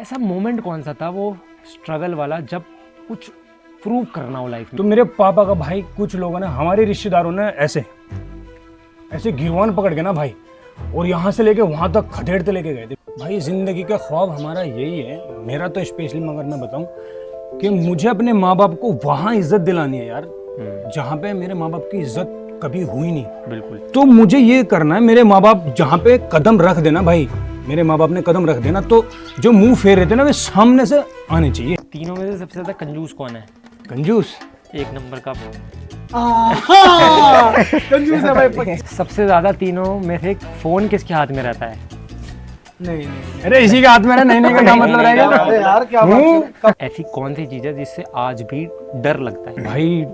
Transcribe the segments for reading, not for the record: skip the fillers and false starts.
ऐसा मोमेंट कौन सा था वो स्ट्रगल वाला जब कुछ प्रूव करना हो लाइफ में? तो मेरे पापा का भाई कुछ लोगों ने, हमारे रिश्तेदारों ने ऐसे ऐसे गिरवान पकड़ के ना भाई, और यहाँ से लेके वहाँ तक खदेड़ते लेके गए थे भाई। जिंदगी का ख्वाब हमारा यही है, मेरा तो स्पेशली, मगर मैं बताऊं कि मुझे अपने माँ बाप को वहाँ इज्जत दिलानी है यार, जहाँ पे मेरे माँ बाप की इज्जत कभी हुई नहीं। बिल्कुल। तो मुझे ये करना है, मेरे माँ बाप जहाँ पे कदम रख देना भाई, मेरे माँ बाप ने कदम रख देना, तो जो मुंह फेर रहे थे ना वे सामने से आने चाहिए। तीनों में से सबसे ज्यादा कंजूस कौन है? कंजूस एक नंबर का कंजूस है भाई। सबसे ज्यादा तीनों में से फोन किसके हाथ में रहता है? नहीं, अरे इसी के हाथ में है, नहीं का क्या मतलब रहेगा? अरे यार क्या बात है? ऐसी कौन सी चीज है जिससे आज भी डर लगता है? भाई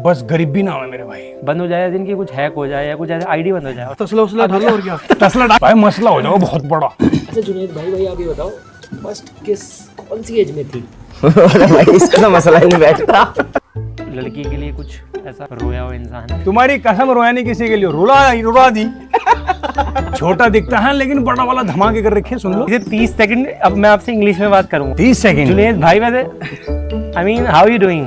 बस गरीबी ना हो मेरे भाई। बंद हो जाए जिनकी, कुछ हैक हो जाए या कुछ ऐसे आईडी बंद हो जाए। तसला उसला ढालो और क्या? तसला भाई मसला हो जाओ बहुत बड़ा। अच्छा जुनैद भाई आप ये बताओ, फर्स्ट किस कौन सी एज में थी? भाई इसका मसला ही नहीं बैठता। लड़की के लिए कुछ ऐसा रोया हुआ इंसान है? तुम्हारी कसम रोया नहीं किसी के लिए, रुला दी। छोटा दिखता है लेकिन बड़ा वाला धमाके कर रखे, सुन लो। इसे 30 सेकंड अब मैं आपसे इंग्लिश में बात करूंगा। 30 सेकंड। जुनैद भाई वैसे I mean how you doing,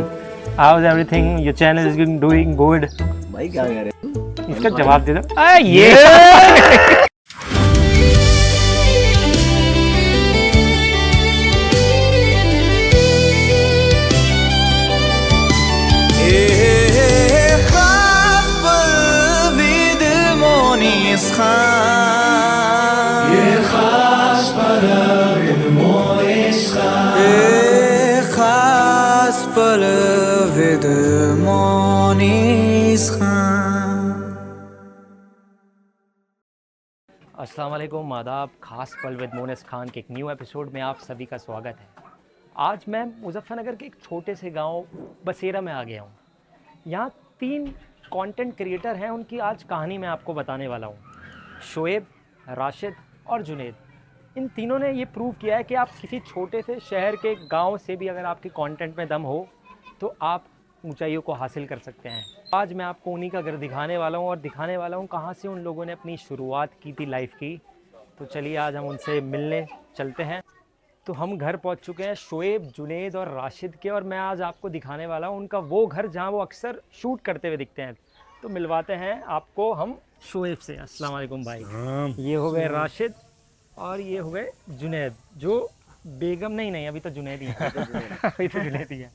how is everything, your channel is doing good. भाई क्या कह रहे? इसका जवाब दे दो। ये अस्सलाम वालेकुम, आदाब। खास पल विद मोनिस खान के एक न्यू एपिसोड में आप सभी का स्वागत है। आज मैं मुजफ्फरनगर के एक छोटे से गांव बसेरा में आ गया हूं। यहां 3 कंटेंट क्रिएटर हैं, उनकी आज कहानी मैं आपको बताने वाला हूं। शोएब, राशिद और जुनैद। इन तीनों ने ये प्रूव किया है कि आप किसी छोटे से शहर के गांव से भी अगर आपके कंटेंट में दम हो तो आप ऊंचाइयों को हासिल कर सकते हैं। आज मैं आपको उन्हीं का घर दिखाने वाला हूं और दिखाने वाला हूं कहां से उन लोगों ने अपनी शुरुआत की थी लाइफ की। तो चलिए आज हम उनसे मिलने चलते हैं। तो हम घर पहुंच चुके हैं शोएब, जुनैद और राशिद के, और मैं आज आपको दिखाने वाला हूं उनका वो घर जहां वो अक्सर शूट करते हुए दिखते हैं। तो मिलवाते हैं आपको हम शोएब से। अस्सलाम वालेकुम भाई। ये हो गए राशिद और ये हो गए जुनैद, जो बेगम नहीं अभी तो जुनैद ही है। अभी तो जुनैद ही है।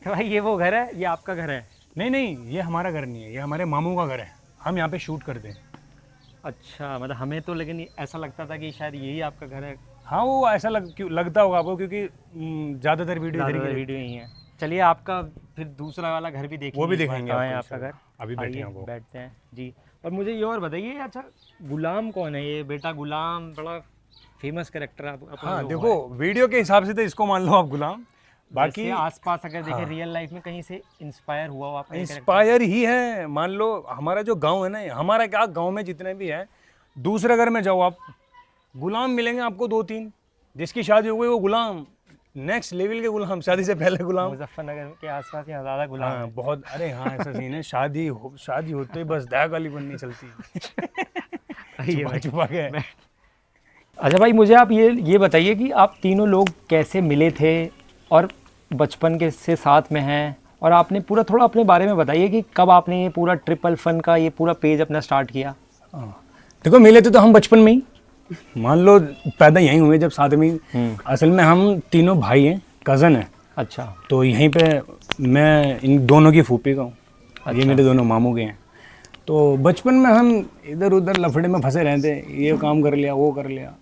तो भाई ये वो घर है, ये आपका घर है? नहीं, ये हमारा घर नहीं है, ये हमारे मामू का घर है। हम यहाँ पे शूट करते हैं। अच्छा, मतलब हमें तो लेकिन ऐसा लगता था कि शायद यही आपका घर है। हाँ, वो ऐसा लगता होगा आपको, क्योंकि ज़्यादातर वीडियो यही है। चलिए आपका फिर दूसरा वाला घर भी देखेंगे, वो भी दिखाएंगे है आपका घर। अभी बैठते हैं जी। और मुझे ये और बताइए, अच्छा गुलाम कौन है? ये बेटा गुलाम बड़ा फेमस कैरेक्टर है आप। हाँ देखो, वीडियो के हिसाब से तो इसको मान लो आप गुलाम, बाकी आसपास अगर देखें रियल लाइफ में कहीं से इंस्पायर हुआ हो आप? इंस्पायर ही है। मान लो हमारा जो गांव है ना, हमारा क्या गांव में जितने भी है, दूसरे घर में जाओ आप, गुलाम मिलेंगे आपको 2-3। जिसकी शादी हो गई वो गुलाम, नेक्स्ट लेवल के गुलाम, शादी से पहले गुलाम। मुजफ्फरनगर के आसपास यहाँ ज़्यादा गुलाम है। बहुत। अरे हाँ, ऐसा सीन है, शादी होते ही बस दाग वाली बननी चलती है। छुपा के। अच्छा भाई, मुझे आप ये बताइए कि आप तीनों लोग कैसे मिले थे और बचपन के से साथ में हैं, और आपने पूरा थोड़ा अपने बारे में बताइए कि कब आपने ये पूरा ट्रिपल फन का ये पूरा पेज अपना स्टार्ट किया। देखो, मिले थे तो हम बचपन में ही, मान लो पैदा यहीं हुए जब साथ में। असल में हम तीनों भाई हैं, कज़न हैं। अच्छा। तो यहीं पे मैं इन दोनों की फूफी का हूँ। अच्छा। ये मेरे दोनों मामू के हैं। तो बचपन में हम इधर उधर लफड़े में फंसे रहते, ये काम कर लिया वो कर लिया।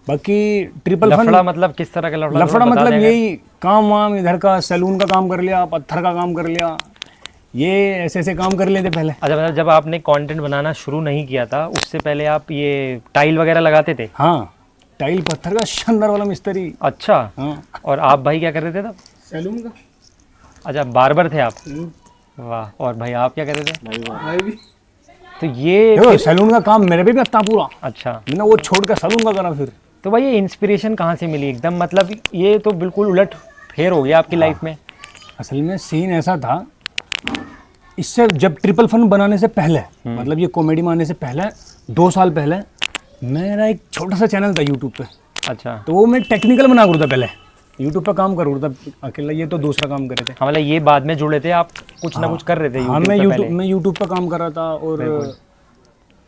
बाकी ट्रिपल फन मतलब किस तरह का लफड़ा? मतलब यही काम वाम, इधर का सैलून का काम कर लिया, पत्थर का काम कर लिया, ये ऐसे काम कर लेते पहले। अच्छा, मतलब जब आपने कंटेंट बनाना शुरू नहीं किया था उससे पहले आप ये टाइल वगैरह लगाते थे? हाँ, टाइल पत्थर का शानदार वाला मिस्त्री। अच्छा। हाँ। और आप भाई क्या कर रहे थे तब? सैलून का। अच्छा, बार्बर थे आप? वाह। और भाई आप क्या कर रहे थे? भाई भी। तो ये सैलून का काम मेरे भी आता पूरा। अच्छा। मैंने वो छोड़ कर सैलून का करा फिर। तो भाई ये इंस्पिरेशन कहाँ से मिली एकदम? मतलब ये तो बिल्कुल उलट फेर हो गया आपकी लाइफ में। असल में सीन ऐसा था, इससे जब ट्रिपल फन बनाने से पहले, मतलब ये कॉमेडी में आने से पहले 2 साल पहले, मेरा एक छोटा सा चैनल था यूट्यूब पे। अच्छा, तो वो मैं टेक्निकल बना रहा था पहले, यूट्यूब पे काम कर रहा था अकेला, ये तो दूसरा काम कर रहे थे। हाँ मतलब ये बाद में जुड़े थे आप, कुछ ना कुछ कर रहे थे हाँ YouTube पे मैं यूट्यूब पे काम कर रहा था, और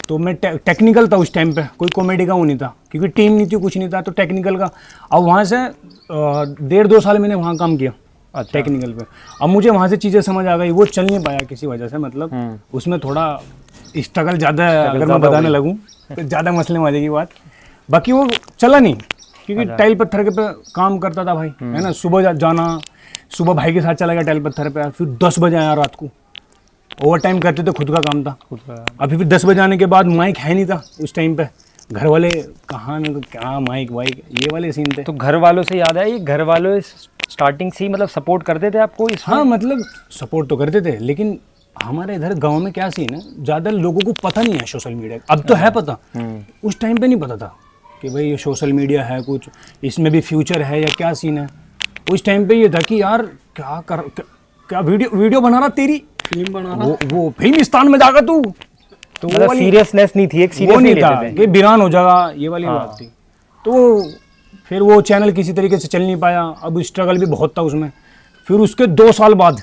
तो मैं टेक्निकल था उस टाइम पे, कोई कॉमेडी का वो नहीं था क्योंकि टीम नहीं थी, कुछ नहीं था, तो टेक्निकल का। अब वहाँ से 1.5-2 साल मैंने वहाँ काम किया टेक्निकल पे। अब मुझे वहाँ से चीज़ें समझ आ गई, वो चल नहीं पाया किसी वजह से, मतलब उसमें थोड़ा स्ट्रगल ज़्यादा, अगर मैं बताने लगूँ तो ज़्यादा मसले में आ जाएगी बात। बाकी वो चला नहीं क्योंकि टाइल पत्थर के पे काम करता था भाई, है ना। सुबह जाना, सुबह भाई के साथ चला गया टाइल पत्थर पे, फिर 10 बजे आया रात को, ओवर टाइम करते थे, खुद का काम था। अभी फिर 10 बजे आने के बाद माइक है नहीं था उस टाइम पे, घर वाले कहाँ ना क्या माइक वाइक ये वाले सीन थे। तो घर वालों से याद है, ये घर वालों स्टार्टिंग से ही मतलब सपोर्ट करते थे आपको इसमें? हाँ मतलब सपोर्ट तो करते थे, लेकिन हमारे इधर गांव में क्या सीन है, ज़्यादा लोगों को पता नहीं है सोशल मीडिया। अब तो है पता, उस टाइम पे नहीं पता था कि भाई ये सोशल मीडिया है, कुछ इसमें भी फ्यूचर है या क्या सीन है। उस टाइम पे ये था कि यार क्या वीडियो बना रहा, तेरी फिल्म बना रहा, वो फिल्मिस्तान में जाएगा तू, तो वो वाली सीरियसनेस नहीं थी, एक वो सीरियस नहीं नहीं था लेते थे। कि वीरान हो जाएगा, ये वाली बात थी। तो फिर वो चैनल किसी तरीके से चल नहीं पाया, अब स्ट्रगल भी बहुत था उसमें। फिर उसके 2 साल बाद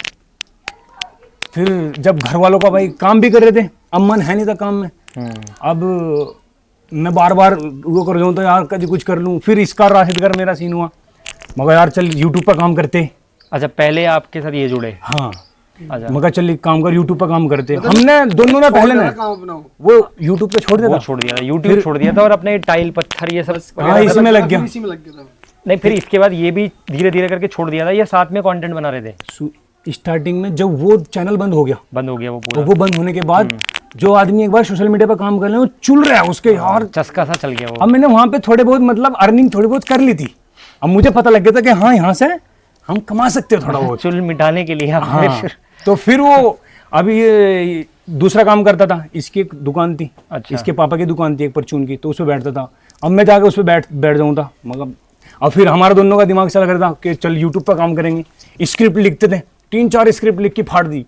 फिर जब घर वालों का भाई काम भी कर रहे थे, अब मन है नहीं था काम में, अब मैं बार बार वो कर रहा हूँ तो यार कभी कुछ कर लूँ। फिर इसका राशिद कर मेरा सीन हुआ, मगर यार चल यूट्यूब पर काम करते। अच्छा, पहले आपके साथ ये जुड़े? हाँ, अच्छा, मगर चल काम कर, यूट्यूब पर काम करते। हमने दोनों ने पहले ने वो यूट्यूब पे छोड़ दिया वो था, छोड़ दिया था, यूट्यूब छोड़ दिया था और अपने टाइल पत्थर ये सब हाँ इसी में लग गया। इसी में लग गया था। नहीं, फिर इसके बाद ये भी धीरे धीरे करके छोड़ दिया था, या साथ में कंटेंट बना रहे थे? स्टार्टिंग में जब वो चैनल बंद हो गया, बंद हो गया वो तो पूरा, वो बंद होने के बाद जो आदमी एक बार सोशल मीडिया पर काम कर रहे हैं वो चुल रहा है उसके यार। चस्का सा चल गया वो। अब मैंने वहाँ पे थोड़े बहुत मतलब अर्निंग थोड़ी बहुत कर ली थी, अब मुझे पता लग गया था कि हाँ यहाँ से हम कमा सकते हैं थोड़ा बहुत। चुल मिटाने के लिए आपने हाँ, फिर तो फिर वो अभी ये दूसरा काम करता था, इसकी एक दुकान थी, अच्छा। इसके पापा की दुकान थी एक परचून की, तो उस पर बैठता था। अब मैं जाकर उस पर बैठ जाऊँ था, मगर अब फिर हमारा दोनों का दिमाग चला करता कि चल यूट्यूब पर काम करेंगे। स्क्रिप्ट लिखते थे, 3-4 स्क्रिप्ट लिख के फाड़ दी।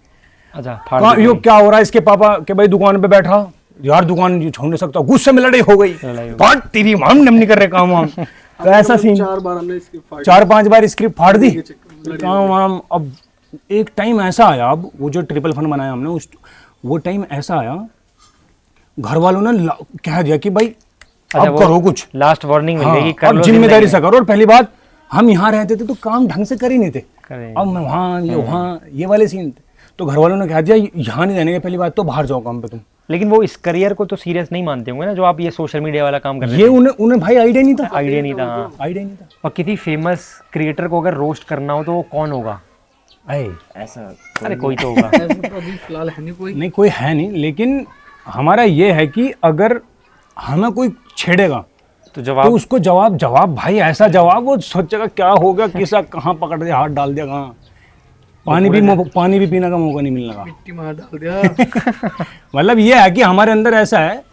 अच्छा, कहाँ यो क्या हो रहा है, इसके पापा के भाई दुकान पे बैठा, यार दुकान छोड़ नहीं सकता, गुस्से में लड़ाई हो गई, फाड़ तेरी हम नहीं कर रहे काम वाम। तो ऐसा सीन 4 बार हमने इसके फाड़ 4-5 बार स्क्रिप्ट फाड़ दी, काम वाम। अब एक टाइम ऐसा आया, अब वो जो ट्रिपल फन बनाया हमने उस वो टाइम ऐसा आया, घर वालों ने कह दिया कि भाई अब करो कुछ, लास्ट वार्निंग मिल गई कि कर अब लो जिम्मेदारी से करो। और पहली बात हम यहाँ रहते थे तो काम ढंग से कर ही नहीं थे, करें। अब मैं वहाँ ये वाले सीन थे। तो घर वालों ने कह दिया यहाँ नहीं रहने के, पहली बात तो बाहर जाओ काम पे तुम। लेकिन वो इस करियर को तो सीरियस नहीं मानते होंगे ना, जो आप ये सोशल मीडिया वाला काम कर रहे ये उन्हें भाई आइडिया नहीं था, आइडिया नहीं था। हाँ। आइडिया नहीं था। और किसी फेमस क्रिएटर को अगर रोस्ट करना हो तो वो कौन होगा? ऐसा अरे कोई तो होगा। तो अभी फिलहाल है नहीं कोई। नहीं कोई है नहीं, लेकिन हमारा ये है कि अगर हमें कोई छेड़ेगा तो जवाब तो उसको जवाब भाई ऐसा जवाब, वो सोचेगा क्या होगा, किसा कहाँ पकड़ दिया, हाथ डाल दिया कहाँ, पानी भी पीने का मौका नहीं मिलने का, मिट्टी मार डाल दिया। मतलब ये है कि हमारे अंदर ऐसा है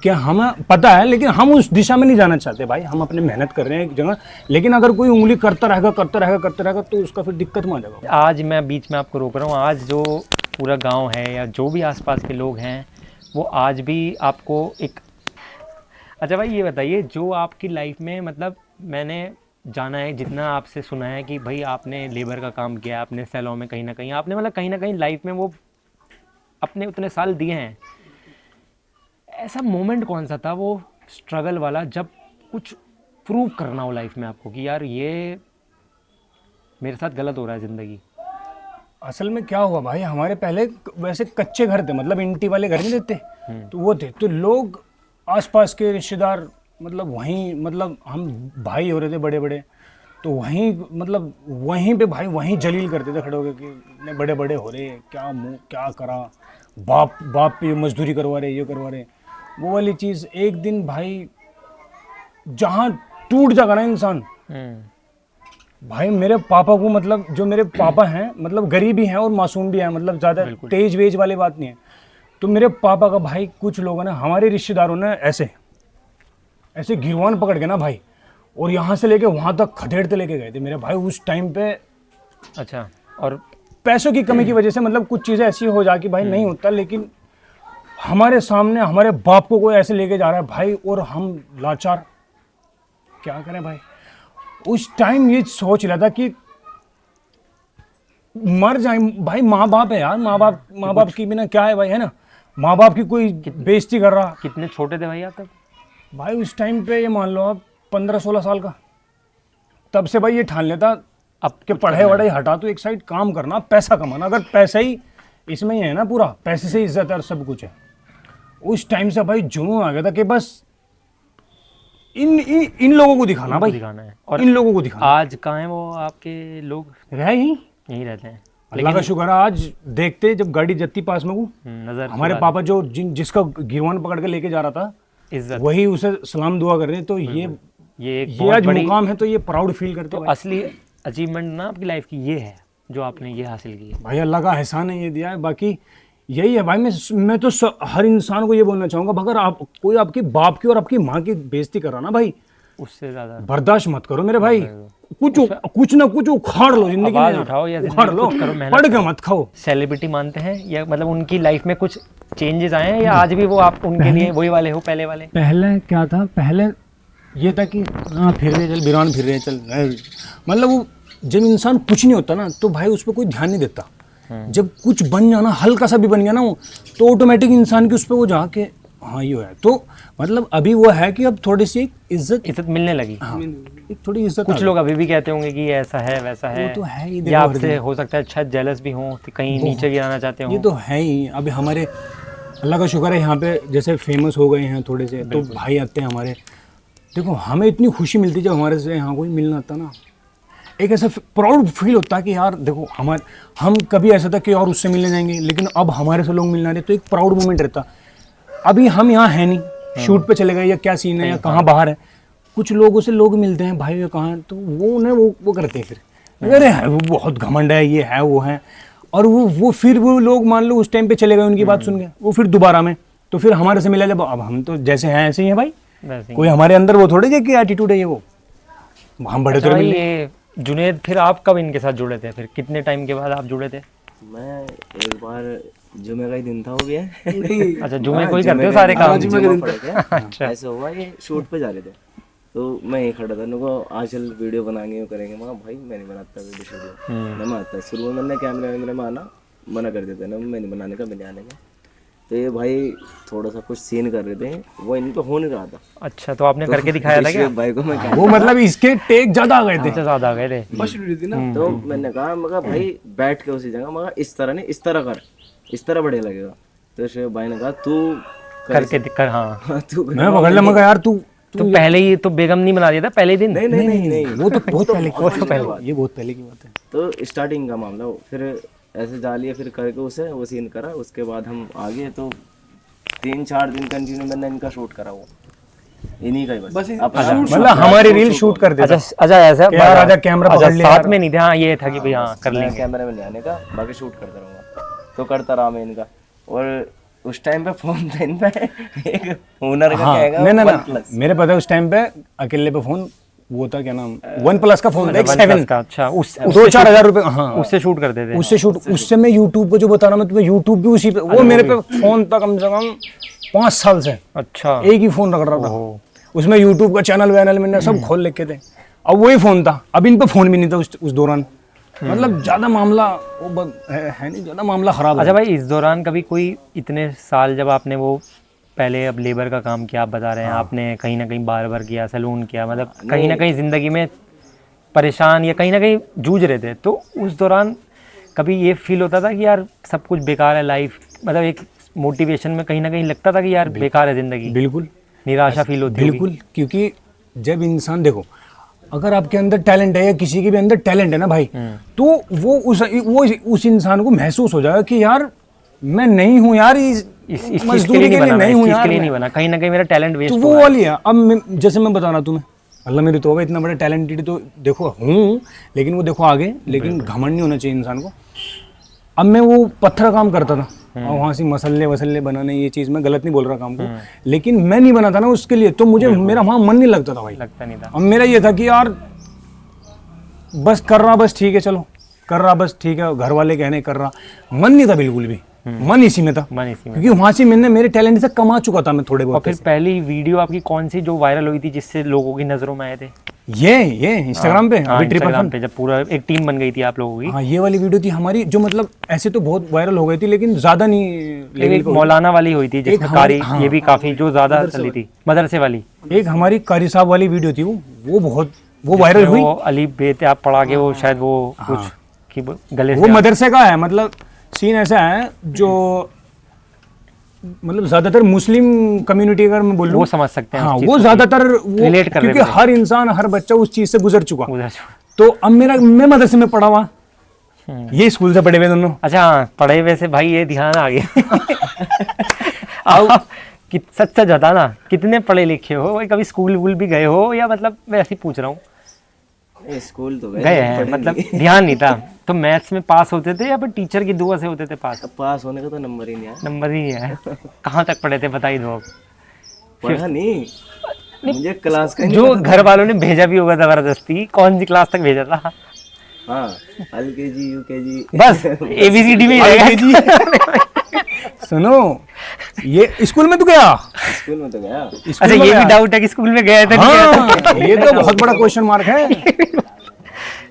कि हमें पता है, लेकिन हम उस दिशा में नहीं जाना चाहते भाई। हम अपने मेहनत कर रहे हैं एक जगह, लेकिन अगर कोई उंगली करता रहेगा तो उसका फिर दिक्कत में आ जाएगा। आज मैं बीच में आपको रोक रहा हूँ, आज जो पूरा गांव है या जो भी आसपास के लोग हैं वो आज भी आपको एक, अच्छा भाई ये बताइए, जो आपकी लाइफ में मतलब मैंने जाना है, जितना आपसे सुना है कि भाई आपने लेबर का काम किया, आपने सैलून में कहीं ना कहीं आपने मतलब कहीं ना कहीं लाइफ में वो अपने उतने साल दिए हैं, ऐसा मोमेंट कौन सा था वो स्ट्रगल वाला जब कुछ प्रूव करना हो लाइफ में आपको कि यार ये मेरे साथ गलत हो रहा है ज़िंदगी? असल में क्या हुआ भाई, हमारे पहले वैसे कच्चे घर थे, मतलब इंटी वाले घर नहीं देते, तो वो थे, तो लोग आसपास के रिश्तेदार मतलब वहीं, मतलब हम भाई हो रहे थे बड़े बड़े, तो वहीं मतलब वहीं पे भाई वहीं जलील करते थे खड़े होकर कि इतने बड़े बड़े हो रहे, क्या मुँह क्या करा, बाप पे मजदूरी करवा रहे, ये करवा रहे, वो वाली चीज़। एक दिन भाई जहाँ टूट जाएगा ना इंसान, भाई मेरे पापा को, मतलब जो मेरे पापा हैं मतलब गरीब ही हैं और मासूम भी हैं, मतलब ज़्यादा तेज वेज वाली बात नहीं है। तो मेरे पापा का भाई कुछ लोगों ने, हमारे रिश्तेदारों ने ऐसे गिरवान पकड़ के ना भाई, और यहाँ से लेके वहाँ तक खदेड़ते लेके गए थे मेरे भाई उस टाइम पे। अच्छा, और पैसों की कमी की वजह से मतलब कुछ चीज़ें ऐसी हो जा कि भाई नहीं होता, लेकिन हमारे सामने हमारे बाप को कोई ऐसे लेके जा रहा है भाई, और हम लाचार क्या करें भाई। उस टाइम ये सोच रहा था कि मर जाए भाई, माँ बाप है यार, माँ बाप की बिना क्या है भाई, है ना। माँ बाप की कोई बेइज्जती कर रहा। कितने छोटे थे भाई आप तब? भाई उस टाइम पे ये मान लो आप 15-16 साल का। तब से भाई ये ठान लेता अब कि पढ़ाई वढ़ाई हटा तो एक साइड काम करना, पैसा कमाना। अगर पैसा ही इसमें ही है ना, पूरा पैसे से इज्जत और सब कुछ है। उस टाइम से भाई जुनून आ गया था कि बस इन लोगों को दिखाना भाई, दिखाना है। और इन लोगों को दिखाना। आज कहाँ है वो आपके लोग? रह यहीं रहते हैं। अल्लाह का शुक्र है, आज देखते जब गाड़ी जत्ती पास में को, नजर हमारे पापा जो जिसका गिरवान पकड़ के लेके जा रहा था, इज्जत, वही उसे सलाम दुआ कर रहे हैं। तो ये एक ये बहुत आज बड़ी मुकाम है, तो ये प्राउड फील करते तो हैं असली अचीवमेंट ना आपकी लाइफ की ये है जो आपने ये हासिल की है। भाई। अल्लाह का एहसान है, ये दिया है। बाकी यही है भाई। मैं तो हर इंसान को ये बोलना चाहूंगा, अगर आप कोई आपके बाप की और आपकी माँ की बेइज्जती कर रहा ना भाई, उससे ज्यादा बर्दाश्त मत करो मेरे भाई। कुछ ना कुछ उखाड़ लो जिंदगी आवाज में, उठाओ या उखाड़ लो, कुछ करो, मेहनत पढ़ के करो। मत खाओ। सेलिब्रिटी मानते हैं या मतलब उनकी लाइफ में कुछ चेंजेस आए हैं या आज भी वो आप उनके लिए वही वाले हो पहले वाले? पहले क्या था, पहले ये था कि हाँ फिर रहे चल, बिरान फिर रहे चल, मतलब वो जब इंसान कुछ नहीं होता ना तो भाई उस पर कोई ध्यान नहीं देता। जब कुछ बन जाना, हल्का सा भी बन गया ना वो, तो ऑटोमेटिक इंसान की उस पर वो जाके हाँ ये है। तो मतलब अभी वो है कि अब थोड़ी सी इज्जत मिलने लगी। हाँ, एक थोड़ी इज्जत। कुछ लोग अभी भी कहते होंगे कि ऐसा है वैसा है, वो तो है ही, या आपसे हो सकता है शायद जेलस भी हो, कहीं नीचे गिराना चाहते हो। ये तो है ही। अभी हमारे अल्लाह का शुक्र है यहाँ पे जैसे फेमस हो गए हैं थोड़े से, तो भाई आते हैं हमारे। देखो हमें इतनी खुशी मिलती जब हमारे से यहाँ कोई मिलना आता ना, एक ऐसा प्राउड फील होता कि यार देखो हम कभी ऐसा था कि और उससे मिलने जाएंगे, लेकिन अब हमारे से लोग मिलना रहे, तो एक प्राउड मोमेंट रहता। अभी हम यहाँ है नहीं, शूट पे चले गए या क्या सीन है या कहाँ बाहर है, कुछ लोगों से लोग मिलते हैं, भाई ये कहाँ है, तो वो उन्हें वो करते हैं फिर, अरे है वो बहुत घमंड है, ये है वो है। और वो फिर वो लोग मान लो उस टाइम पे चले गए, उनकी बात सुन गए, वो फिर दोबारा में तो फिर हमारे से मिला जब, अब हम तो जैसे हैं ऐसे ही हैं भाई। कोई हमारे अंदर वो थोड़े जे कि एटीट्यूड है ये वो, हम बड़े अच्छा तो भाई, मिले। ये जुनेद फिर आप कब इनके साथ जुड़े थे? फिर कितने टाइम के बाद आप जुड़े थे? मैं एक बार जुमे का ही दिन था वो भी है। अच्छा जुमे को ही करते हो सारे काम? जुमे का दिन था। अच्छा ऐसा हुआ ये शूट पे जा रहे थे तो मैं ही खड़ा था, उनको आज चल वीडियो बनाएंगे करेंगे। मैं भाई मैं नहीं बनाता वीडियो शीडियो, मैं आता शुरू में मैंने कैमरे में आना मना कर देते ना, मैं नहीं बनाने का, मैंने आने का। तो ये भाई थोड़ा सा कुछ सीन कर रहे थे, वो इन पे हो नहीं रहा था। अच्छा तो आपने करके दिखाया था क्या? भाई को मैं वो मतलब इसके टेक ज्यादा आ गए थे। अच्छा ज्यादा आ गए थे। बस वीडियो थी ना, तो मैंने कहा मगर भाई बैठ के उसी जगह, मगर इस तरह नहीं, इस तरह कर, इस तरह बढ़िया लगेगा। तो शेख भाई ने कहा तू करके दिक्कत। हाँ तू मैं पकड़ लिया, मगर यार तू तो पहले ही तो बेगम नहीं बना दिया था पहले दिन? नहीं नहीं नहीं नहीं, वो तो बहुत पहले की बहुत पहले बात, ये बहुत पहले की बात है। तो स्टार्टिंग का मामला हो, फिर ऐसे जा लिया, फिर करके उसे वो सीन करा, उसके बाद हम आ गए। तो 3-4 दिन कंटिन्यू मैंने इनका शूट करा, वो इन्हीं का ही बस मतलब हमारी रील शूट कर देता। अच्छा ऐसा यार आजा कैमरा पकड़ ले साथ यार। में नहीं थे। हाँ ये था कि भाई हाँ कर मैं लेंगे। कैमरे में ले आने का, बाकी शूट करता रहूँगा। तो करता रहा मैं इनका। और उस टाइम पे फोन था इन पे एक हुनर का हाँ, कहेगा नहीं OnePlus। मेरे पता है उस टाइम पे अकेले पे फोन वो था, क्या नाम, OnePlus का फोन था, एक 7 का। अच्छा 2-4 हजार रुपए। हाँ उससे शूट करते थे? उससे शूट, उससे मैं यूट्यूब पे जो बता रहा हूँ मैं तुम्हें, यूट्यूब भी उसी पे, वो मेरे पे फोन था कम से कम 5 साल से, अच्छा एक ही फोन रख रहा था। उसमें यूट्यूब का चैनल वैनल मैंने सब खोल लिखे थे। अब वही फोन था, अब इन पे फोन भी नहीं था उस दौरान। मतलब ज्यादा मामला वो है नहीं, ज्यादा मामला खराब है। अच्छा भाई इस दौरान कभी कोई इतने साल जब आपने वो पहले अब लेबर का काम किया, आप बता रहे हैं आपने कहीं ना कहीं बार्बर किया, सैलून किया, मतलब कहीं ना कहीं ज़िंदगी में परेशान या कहीं ना कहीं जूझ रहे थे, तो उस दौरान कभी ये फील होता था कि यार सब कुछ बेकार है लाइफ, मतलब एक मोटिवेशन में कहीं ना कहीं लगता था कि यार बेकार है ज़िंदगी? बिल्कुल निराशा फील होती होगी? बिल्कुल, क्योंकि जब इंसान देखो अगर आपके अंदर टैलेंट है या किसी के भी अंदर टैलेंट है ना भाई, तो वो उस इंसान को महसूस हो जाएगा कि यार मैं नहीं हूँ यार इस चीज़ के मजदूरी लिए नहीं बना, नहीं इस हूँ चीज़ यार के लिए नहीं मैं। बना, कहीं ना कहीं मेरा टैलेंट वेस्ट तो हो वो रहा है। वाली है। अब जैसे मैं बता रहा तुम्हें, अल्लाह मेरी तौबा, इतना बड़ा टैलेंटेड तो देखो हूँ, लेकिन वो देखो आगे, लेकिन घमंड नहीं होना चाहिए इंसान को। अब मैं वो पत्थर काम करता था और वहाँ से मसल्ले वसल्ले बनाने, ये चीज़ मैं गलत नहीं बोल रहा काम को, लेकिन मैं नहीं बना था ना उसके लिए, तो मुझे मेरा वहाँ मन नहीं लगता था भाई। लगता नहीं था। अब मेरा ये था कि यार बस कर रहा, बस ठीक है, चलो कर रहा, बस ठीक है, घर वाले कहने कर रहा, मन नहीं था बिल्कुल भी। मन इसी में था, मन इसी में। क्योंकि वहां से मैंने मेरे टैलेंट से कमा चुका था मैं थोड़े और बहुत फिर पैसे। पहली वीडियो आपकी कौन सी जो वायरल हुई थी जिससे लोगों की नजरों में आए थे? ये इंस्टाग्राम पे हाँ, अभी ट्रिपल Instagram फन। पे जब पूरा एक टीम बन गई थी आप लोगों की। हाँ, ये वाली वीडियो थी हमारी, जो मतलब ऐसे तो बहुत वायरल हो गई थी लेकिन ज्यादा नहीं लेवल एक मौलाना वाली हुई थी जिसमें हमारी- कारी, हाँ। ये भी काफी जो ज्यादा चली थी, मदरसे वाली। एक हमारी कारी साहब वाली वीडियो थी, वो बहुत वो वायरल जिसमें हुई। वो अली बेते आप पढ़ा के वो शायद वो कुछ की गले वो से मदरसे का है, मतलब सीन ऐसा है जो मतलब ज्यादातर मुस्लिम कम्युनिटी अगर मैं बोलूं, वो समझ सकते हैं हाँ उस चीज़ वो को, ज्यादातर वो, relate कर रहे क्योंकि होते हैं। हर इंसान हर बच्चा उस चीज से गुजर चुका। उधर। तो अब मैं मदरसे में पढ़ा हुआ, ये स्कूल से पढ़े हुए दोनों। अच्छा हाँ, पढ़े हुए से भाई ये ध्यान आ गया। आप कि सच सच बताना कितने पढ़े लिखे हो भाई, कभी स्कूल वूल भी गए हो या मतलब मैं ऐसे ही पूछ रहा हूँ? स्कूल तो गए हैं, पढ़े मतलब नहीं। ध्यान नहीं था। तो मैथ्स में पास होते थे या फिर टीचर की दुआ से होते थे पास? अब पास होने का तो नंबर ही नहीं आया। नंबर ही नहीं है। कहाँ तक पढ़े थे बता ही दो अब। पढ़ा नहीं, मुझे क्लास का ही नहीं जो पता। घर वालों ने भेजा भी होगा जबरदस्ती, कौन सी क्लास तक भेजा था? हाँ, LKG UKG बस ABCD में ही रह गए। सुनो, ये स्कूल में तो गया, स्कूल में तो गया। स्कूल अच्छा में ये गया। भी डाउट है कि स्कूल में गए थे नहीं गए थे? हाँ, ये तो बहुत बड़ा क्वेश्चन मार्क है,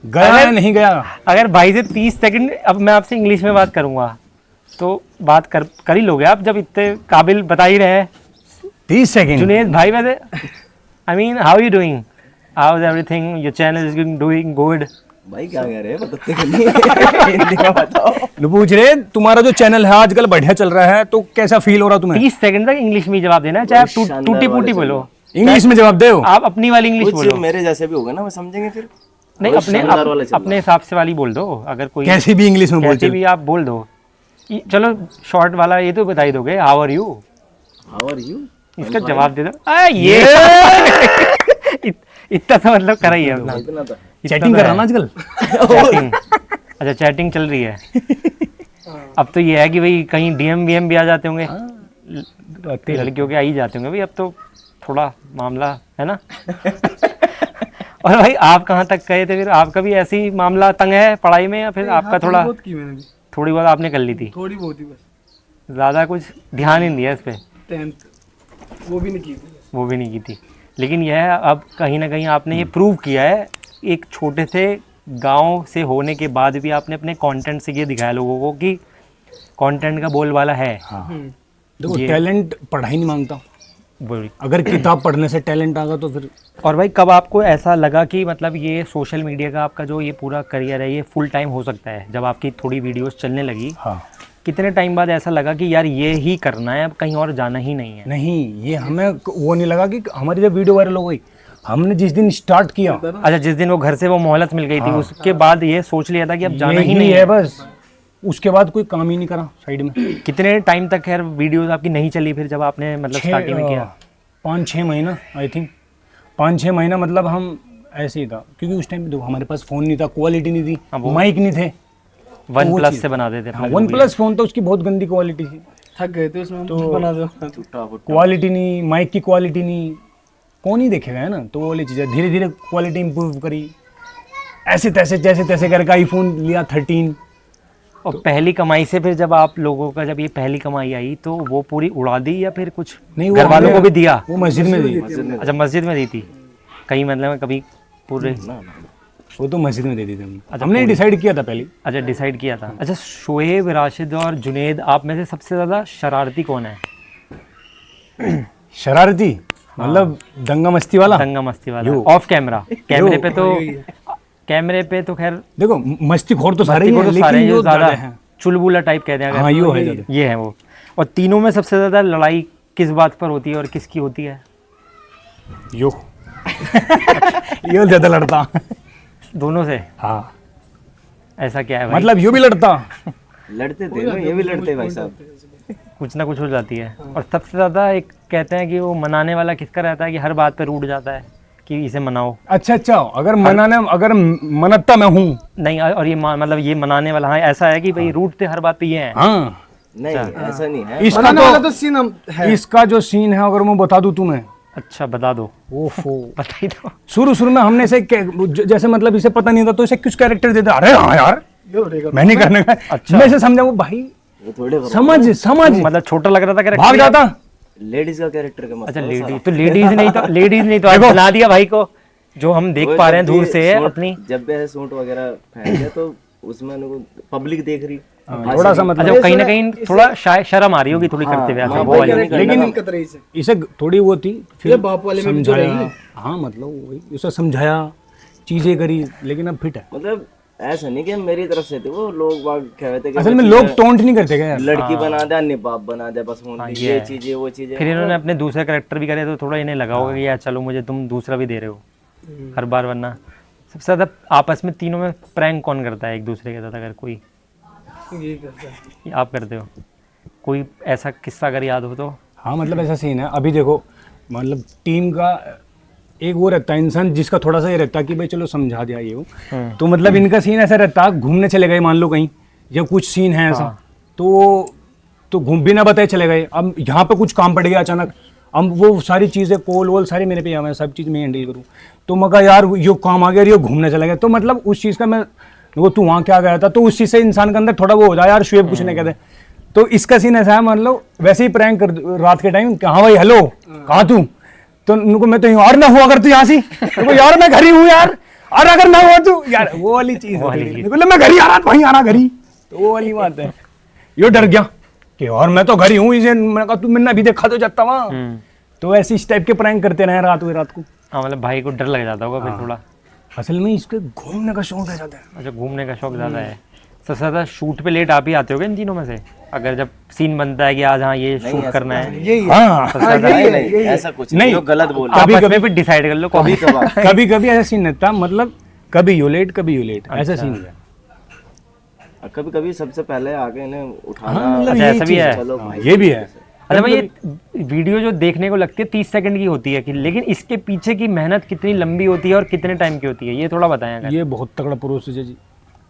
गया या नहीं गया। अगर भाई से 30 सेकंड अब मैं आपसे इंग्लिश में बात करूंगा तो बात कर ही लोगे आप, जब इतने काबिल बता ही रहे हैं। 30 सेकंड। जुनेद भाई वैसे I mean how you doing, how is everything, your channel is doing good. भाई क्या कह रहे हैं बताते क्यों नहीं? हिंदी में बताओ। पूछ रहे तुम्हारा जो चैनल है आजकल बढ़िया चल रहा है, तो कैसा फील हो रहा तुम्हें? 30 सेकंड तक इंग्लिश में ही जवाब देना है, चाहे आप शानदार टूटी वाले फूटी चल बोलो, इंग्लिश में जवाब दो। आप अपनी वाली इंग्लिश कुछ बोलो। मेरे जैसे भी होगा ना, वो समझेंगे फिर। नहीं वही अपने शानदार वाला चल अपने हिसाब से वाली बोल दो, अगर कोई कैसे भी इंग्लिश में बोल कैसे चल। भी आप बोल दो। चलो शॉर्ट वाला ये तो बता ही दोगे, how are you, how are you, इसका जवाब दे दो। ये इतना तो मतलब करा ही है अपना। इतना था। चैटिंग कर रहा ना आजकल। चैटिंग, अच्छा चैटिंग चल रही है। अब तो ये है कि भाई कहीं DM भी आ जाते होंगे, लड़कियों के आ ही जाते होंगे भाई, अब तो थोड़ा मामला है ना। और भाई आप कहाँ तक गए थे फिर? आपका भी ऐसे ही मामला तंग है पढ़ाई में, या फिर आपका थोड़ा बहुत की मैंने भी, थोड़ी बहुत आपने कर ली थी, थोड़ी बहुत ही बस। ज़्यादा कुछ ध्यान ही नहीं दिया इस पे, 10th वो भी नहीं की थी। वो भी नहीं की थी। लेकिन यह है अब कहीं ना कहीं आपने ये प्रूव किया है, एक छोटे से गांव से होने के बाद भी आपने अपने कंटेंट से ये दिखाया लोगों को कि कंटेंट का बोलबाला है। हाँ, देखो टैलेंट पढ़ाई नहीं मांगता, बोल। अगर किताब पढ़ने से टैलेंट आगा तो फिर। और भाई कब आपको ऐसा लगा कि मतलब ये सोशल मीडिया का आपका जो ये पूरा करियर है ये फुल टाइम हो सकता है? जब आपकी थोड़ी वीडियोस चलने लगी, हाँ, कितने टाइम बाद ऐसा लगा कि यार ये ही करना है, अब कहीं और जाना ही नहीं है? नहीं ये हमें वो नहीं लगा कि हमारी जब वीडियो वायरल हो गई, हमने जिस दिन स्टार्ट किया अच्छा, जिस दिन वो घर से वो मोहलत मिल गई थी, उसके बाद ये सोच लिया था कि अब जाना ही यही नहीं है है। बस, उसके बाद कोई काम ही नहीं करा साइड में। कितने टाइम तक खैर वीडियोस आपकी नहीं चली फिर, जब आपने मतलब स्टार्टिंग में किया? 5-6 महीना आई थिंक, 5-6 महीना मतलब हम ऐसे ही था, क्योंकि उस टाइम पे हमारे पास फोन नहीं था, क्वालिटी नहीं थी, माइक नहीं थे। वन वो प्लस चीज़। से बनाते थे अपना वन प्लस फोन तो उसकी बहुत गंदी क्वालिटी थी, थक गए थे उसमें, तो बना दो। टूटा फूटा। क्वालिटी नहीं, माइक की क्वालिटी नहीं, कौन ही देखेगा है ना। तो वो वाली चीज़ें धीरे धीरे क्वालिटी इंप्रूव करी, ऐसे तैसे जैसे तैसे करके आईफोन लिया 13। और पहली कमाई से फिर जब आप लोगों का जब ये पहली कमाई आई तो वो पूरी उड़ा दी या फिर कुछ नहीं, वो घर वालों हमने- को भी दिया? वो मस्जिद में दी, अच्छा मस्जिद में दी थी कहीं, मतलब कभी पूरे? वो तो मस्जिद में दे दी थी हमने। अच्छा, हमने डिसाइड किया था पहले। अच्छा डिसाइड किया था। अच्छा शोएब, राशिद और जुनेद, आप में से सबसे ज़्यादा शरारती कौन है? शरारती मतलब दंगा मस्ती वाला। दंगा मस्ती वाला यो। ऑफ कैमरा, कैमरे पे तो खैर देखो मस्ती खोर तो सारे ही को हैं, तो सारे लेकिन जो जो ज़्यादा ज्यादा हैं, चुलबुला टाइप कहते हैं अगर, हाँ यो है ज्यादा। ये है वो। और तीनों में सबसे ज़्यादा लड़ाई किस बात पर होती है और किसकी होती है? यो यो ज्यादा लड़ता। दोनों से? हाँ ऐसा क्या है भाई? मतलब यो भी लड़ता। लड़ते थे ना, ये भी लड़ते भाई साहब। कुछ ना कुछ हो जाती है। और सबसे ज़्यादा एक कहते हैं कि वो मनाने वाला किसका रहता है, कि हर बात पे रूठ जाता है कि इसे मनाओ? अच्छा अच्छा, अगर मनाने अगर मनता मैं हूँ। नहीं, और ये मतलब ये मनाने वाला, हाँ ऐसा है कि भाई रूठते हर बात पे ये है। हाँ नहीं ऐसा नहीं है। इसका बनाने वाला तो तो सीन है। इसका जो सीन है अगर मैं बता दूं तुम्हें, अच्छा बता दो, ओफो। बता ही दो। शुरू में हमने से जैसे मतलब इसे पता नहीं था तो इसे कुछ कैरेक्टर देता, अरे हाँ यार ये उड़ेगा। मैं नहीं करने का। अच्छा। मैं इसे समझाऊं भाई वो थोड़े समझ समझ मतलब छोटा लग रहा था भाग जाता। लेडीज का कैरेक्टर का अच्छा मतलब लेडीज तो लेडीज नहीं तो आज बना दिया भाई को, जो हम देख पा रहे हैं दूर से अपनी। जब भी ऐसे सूट वगैरह पहन लिया तो उसमें उनको पब्लिक देख रही, थोड़ा सा मतलब अच्छा कहीं ना कहीं थोड़ा शर्म आ रही होगी थोड़ी करते हुए ऐसा, वो वाली। लेकिन कतरई से इसे थोड़ी वो थी, ये फिर बाप वाले में भी तो समझाया। रही। हाँ मतलब वही उसे समझाया, चीजें करी, लेकिन अब फिट है। मतलब ऐसा नहीं कि मेरी तरफ से थे वो लोग बाग कह रहे थे कि असल में लोग टोंट नहीं करते क्या यार। लड़की बना दे निबाब बना दे बस only ये चीजें वो चीजें। फिर इन्होंने अपने दूसरे कैरेक्टर भी करे तो थोड़ा इन्हें लगा होगा कि यार चलो मुझे तुम दूसरा भी दे रहे हो हर बार, वरना सबसे ज्यादा आपस में तीनों में प्रैंक कौन करता है एक दूसरे के साथ? अगर कोई ये करता है। आप करते हो कोई ऐसा किस्सा अगर याद हो तो? हाँ मतलब ऐसा सीन है, अभी देखो मतलब टीम का एक वो रहता है इंसान जिसका थोड़ा सा ये रहता है कि भाई चलो समझा दिया ये वो, तो मतलब इनका सीन ऐसा रहता है, घूमने चले गए मान लो कहीं, या कुछ सीन है ऐसा, तो घूम बिना बताए चले गए। अब यहाँ पे कुछ काम पड़ गया अचानक, अब वो सारी चीज़ें कॉल वोल सारी मेरे पे आ, मैं सब चीज़ मैं हैंडल करूँ, तो मैं कहा यार ये काम आ गया, ये घूमने चला गया, तो मतलब उस चीज़ का मैं वो तू वहाँ क्या गया था, तो उस चीज़ से इंसान के अंदर थोड़ा वो हो जाए यार शुएब कुछ नहीं कहते। तो इसका सीन ऐसा है मतलब वैसे ही प्रैंक कर रात के टाइम, हाँ भाई हेलो कहाँ तू, तो उनको मैं तो और ना हुआ अगर तू यहाँ से, तो यार मैं घर ही हूँ यार, और अगर ना हुआ तू यार, वो वाली चीज़ मैं घर ही आ रहा वहीं आना घर ही, तो वो वाली बात है। यो डर गया कि और मैं तो घर ही हूँ, इसे मैंने कहा तू मैंने अभी देखा तो जाता वहाँ, तो ऐसे इस टाइप के प्रैंक करते रहे रात को। हाँ मतलब भाई को डर लग जाता होगा फिर थोड़ा। असल में इसके घूमने का शौक है ज्यादा। अच्छा घूमने का शौक ज़्यादा है। सबसे ज़्यादा शूट पे लेट आप ही आते होगे इन तीनों में से, अगर जब सीन बनता है कि आज हाँ ये शूट करना है? यही हाँ नहीं ऐसा कुछ नहीं, वो गलत बोल रहे कभी कभी फिर डिसाइड कर लो कभी कभी कभी ऐसा सीन रहता, मतलब कभी यू लेट ऐसा सीन है। हैं। कभी कभी सबसे पहले आके इन्हें उठाना, हाँ, मतलब अच्छा, यही ऐसा भी चीज़ है। चलो भाई ये भी है। अच्छा भाई ये वीडियो जो देखने को लगती है 30 सेकंड की होती है कि, लेकिन इसके पीछे की मेहनत कितनी लंबी होती है और कितने टाइम की होती है, ये थोड़ा बताएं अगर। ये बहुत तगड़ा प्रोसेस है जी।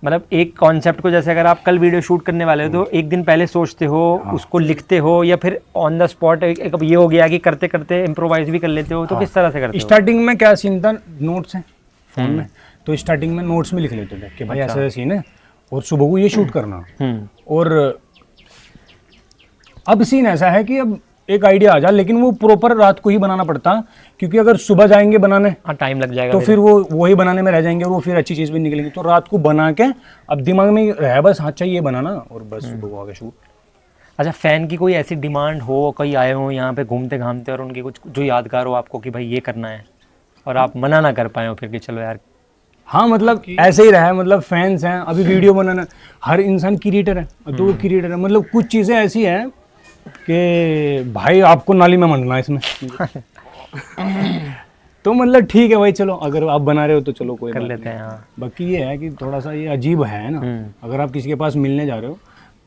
मतलब एक कॉन्सेप्ट को जैसे अगर आप कल वीडियो शूट करने वाले हो तो एक दिन पहले सोचते हो, उसको लिखते हो, या फिर ऑन द स्पॉट एक ये हो गया कि करते करते इम्प्रोवाइज भी कर लेते हो, तो किस तरह से करते हो? स्टार्टिंग में क्या सीन था, नोट्स हैं फोन में, तो स्टार्टिंग में नोट्स में लिख लेते थे कि भाई ऐसा ऐसा सीन है और सुबह को ये शूट करना। और अब सीन ऐसा है कि अब एक आइडिया आ जाए, लेकिन वो प्रॉपर रात को ही बनाना पड़ता, क्योंकि अगर सुबह जाएंगे बनाने हाँ टाइम लग जाएगा तो फिर वो वही बनाने में रह जाएंगे और वो फिर अच्छी चीज़ भी निकलेंगी। तो रात को बना के अब दिमाग में रहे बस हाँ चाहिए बनाना, और बस सुबह को आगे शूट। अच्छा फैन की कोई ऐसी डिमांड हो, कोई आए हो यहाँ पे घूमते घामते और उनकी कुछ जो यादगार हो आपको कि भाई ये करना है, और आप मना ना कर पाए हो फिर कि चलो यार? हाँ मतलब ऐसे ही रहा है, मतलब फैंस हैं, अभी वीडियो बनाना, हर इंसान क्रिएटर है, तो वो क्रिएटर है, मतलब कुछ चीज़ें ऐसी हैं कि भाई आपको नाली में मंडना है इसमें तो मतलब ठीक है भाई चलो, अगर आप बना रहे हो तो चलो कोई कर बात लेते नहीं। हैं। हाँ बाकी ये है कि थोड़ा सा ये अजीब है ना, अगर आप किसी के पास मिलने जा रहे हो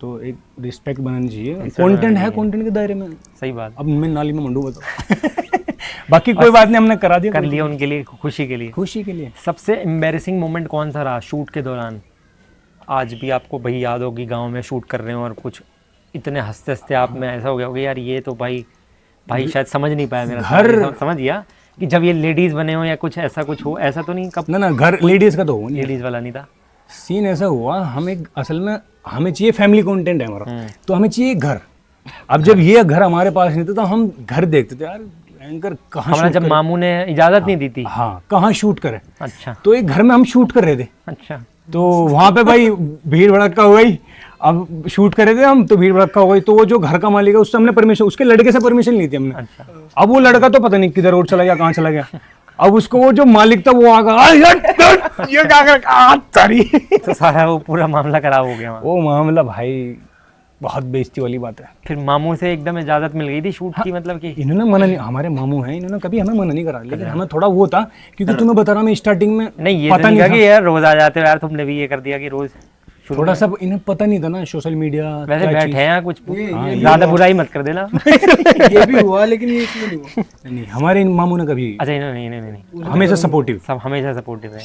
तो एक रिस्पेक्ट बनानी चाहिए, कंटेंट है, कंटेंट के दायरे में। सही बात, अब मैं नाली में मंडूंगा तो बाकी कोई बात नहीं, हमने करा दिया, कर लिया उनके लिए, खुशी के लिए। खुशी के लिए। सबसे एम्बेरसिंग मोमेंट कौन सा रहा शूट के दौरान? आज भी आपको भाई याद होगी गांव में शूट कर रहे हो और कुछ इतने हंसते हंसते आप में ऐसा हो गया होगा यार ये तो भाई शायद समझ नहीं पाया मेरा घर समझ गया कि जब ये लेडीज बने हो या कुछ ऐसा कुछ हो, ऐसा तो नहीं? कब ना घर लेडीज का तो हो नहीं, लेडीज वाला नहीं था सीन ऐसा हुआ, हम एक असल में हमें चाहिए फैमिली कंटेंट है हमारा, तो हमें चाहिए घर। अब जब ये घर हमारे पास नहीं था तो हम घर देखते थे यार एंकर कहाँ हमारा, जब मामू ने इजाजत नहीं दी थी। हाँ कहाँ शूट करें, अच्छा तो एक घर में हम शूट कर रहे थे, अच्छा, तो वहाँ पे भाई भीड़ भड़का हो गई, अब शूट कर रहे थे हम तो भीड़ भड़का हो गई, तो वो जो घर का मालिक है उससे हमने परमिशन, उसके लड़के से परमिशन ली थी हमने। अच्छा अब वो लड़का तो पता नहीं किधर रोड चला गया, कहाँ चला गया, अब उसको वो जो मालिक था वो आ गया ये क्या कर, तो सारा वो पूरा मामला खराब हो गया वहाँ। वो मामला भाई बहुत बेइज्जती वाली बात है। फिर मामू से एकदम इजाजत मिल गई थी शूट की, मतलब कि इन्होंने मना नहीं, हमारे मामू हैं, इन्होंने कभी हमें मना नहीं करा, लेकिन हमें थोड़ा वो था क्योंकि तुम्हें बता रहा मैं स्टार्टिंग में नहीं ये पता तो नहीं नहीं कहा कि यार रोज आ जाते हो यार, तुमने भी ये कर दिया कि रोज थोड़ा सा इन्हें पता नहीं था ना सोशल मीडिया। वैसे बैठे हैं यहाँ कुछ ज्यादा बुराई मत कर देना ये भी हुआ लेकिन ये इसमें नहीं हुआ। नहीं हमारे इन मामू ने कभी अच्छा नहीं हमेशा सपोर्टिव, सब हमेशा सपोर्टिव है।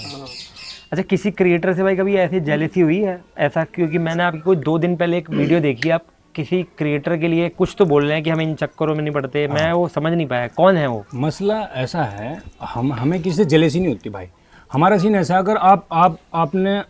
अच्छा किसी क्रिएटर से भाई कभी ऐसी जेलसी हुई है ऐसा? क्योंकि मैंने आपकी कोई 2 दिन पहले एक वीडियो देखी, आप किसी क्रिएटर के लिए कुछ तो बोल रहे हैं कि हम इन चक्करों में नहीं पड़ते, मैं वो समझ नहीं पाया कौन है वो? मसला ऐसा है, हमें किसी से जेलेसी नहीं होती भाई, हमारा सीन ऐसा है, अगर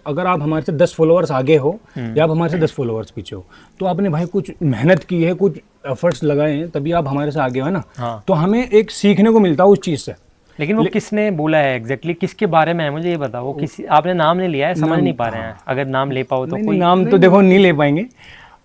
अगर आप हमारे से 10 फॉलोअर्स आगे हो या आप हमारे से 10 फॉलोअर्स पीछे हो, तो आपने भाई कुछ मेहनत की है, कुछ एफर्ट्स लगाए हैं, तभी आप हमारे से आगे हो, है ना। हाँ। तो हमें एक सीखने को मिलता है उस चीज़ से। लेकिन वो किसने बोला है एग्जैक्टली, किसके बारे में है मुझे ये बताओ। वो किसी आपने नाम नहीं लिया है, समझ नहीं पा रहे हैं। अगर नाम ले पाओ तो नहीं, कोई नाम तो देखो नहीं ले पाएंगे।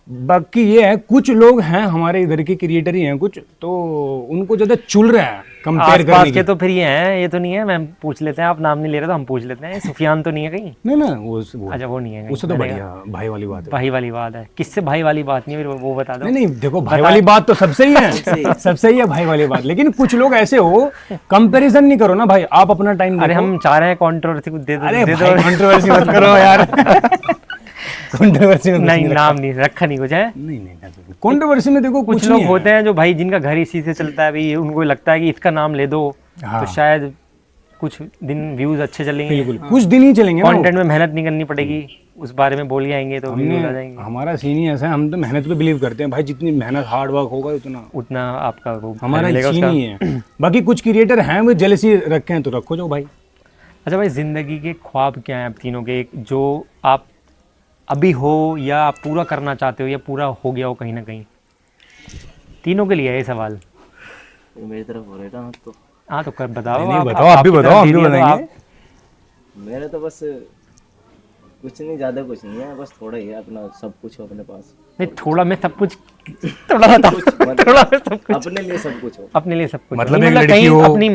बाकी ये है, कुछ लोग हैं हमारे इधर के क्रिएटर ही हैं कुछ, तो उनको ज़्यादा चुल रहा है कंपेयर आसपास करने के की। तो फिर ये हैं, ये तो नहीं है। मैं पूछ लेते हैं, आप नाम नहीं ले रहे तो हम पूछ लेते हैं। सुफियान तो नहीं है कहीं? नहीं ना, वो अच्छा वो नहीं है कहीं। उससे तो मैंने बढ़िया भाई वाली बात है। भाई वाली बात है। किससे भाई वाली बात नहीं है, फिर वो बता दो। नहीं देखो, भाई वाली बात तो सबसे ही है, सबसे ही है भाई वाली बात। लेकिन कुछ लोग ऐसे हो, कंपैरिजन नहीं करो ना भाई, आप अपना टाइम। अरे हम चाह रहे हैं कंट्रोवर्सी को दे दो। अरे दे भाई दो। कंट्रोवर्सी मत करो यार। कंट्रोवर्सी में नहीं नाम नहीं रखा, नहीं कुछ है। नहीं कंट्रोवर्सी में देखो कुछ कुछ लोग नहीं होते हैं जो भाई जिनका घर इसी से चलता है, भाई उनको लगता है कि इसका नाम ले दो हाँ। तो शायद कुछ दिन व्यूज अच्छे चलेंगे। बिल्कुल, कुछ दिन ही चलेंगे ना। कंटेंट में मेहनत नहीं करनी पड़ेगी, उस बारे में बोल जाएंगे तो व्यूज आ जाएंगे। हमारा सीन ही ऐसा है, हम तो मेहनत पे बिलीव करते हैं भाई, जितनी मेहनत हार्ड वर्क होगा उतना आपका वो हमारा मिलेगा सीन उसका। ही है। बाकी कुछ क्रिएटर हैं वो जेलसी रखे हैं, तो रखो जो भाई। अच्छा भाई, जिंदगी के ख्वाब क्या हैं आप तीनों के, जो आप अभी हो या आप पूरा करना चाहते हो या पूरा हो गया हो कहीं ना कहीं? तीनों के लिए है ये सवाल। ये मेरी तरफ हो रहा है ना, तो हाँ तो कर बताओ। नहीं बताओ, आप भी बताओ, हम भी बताएंगे। मेरा तो बस कुछ नहीं, ज्यादा कुछ नहीं है, बस थोड़ा ही है, अपना सब कुछ हो अपने पास। नहीं थोड़ा मैं सब कुछ, थोड़ा बताओ। थोड़ा मैं सब कुछ अपने लिए सब कुछ हो। अपने लिए सब कुछ मतलब नहीं, एक लड़की कहीं हो, अपनी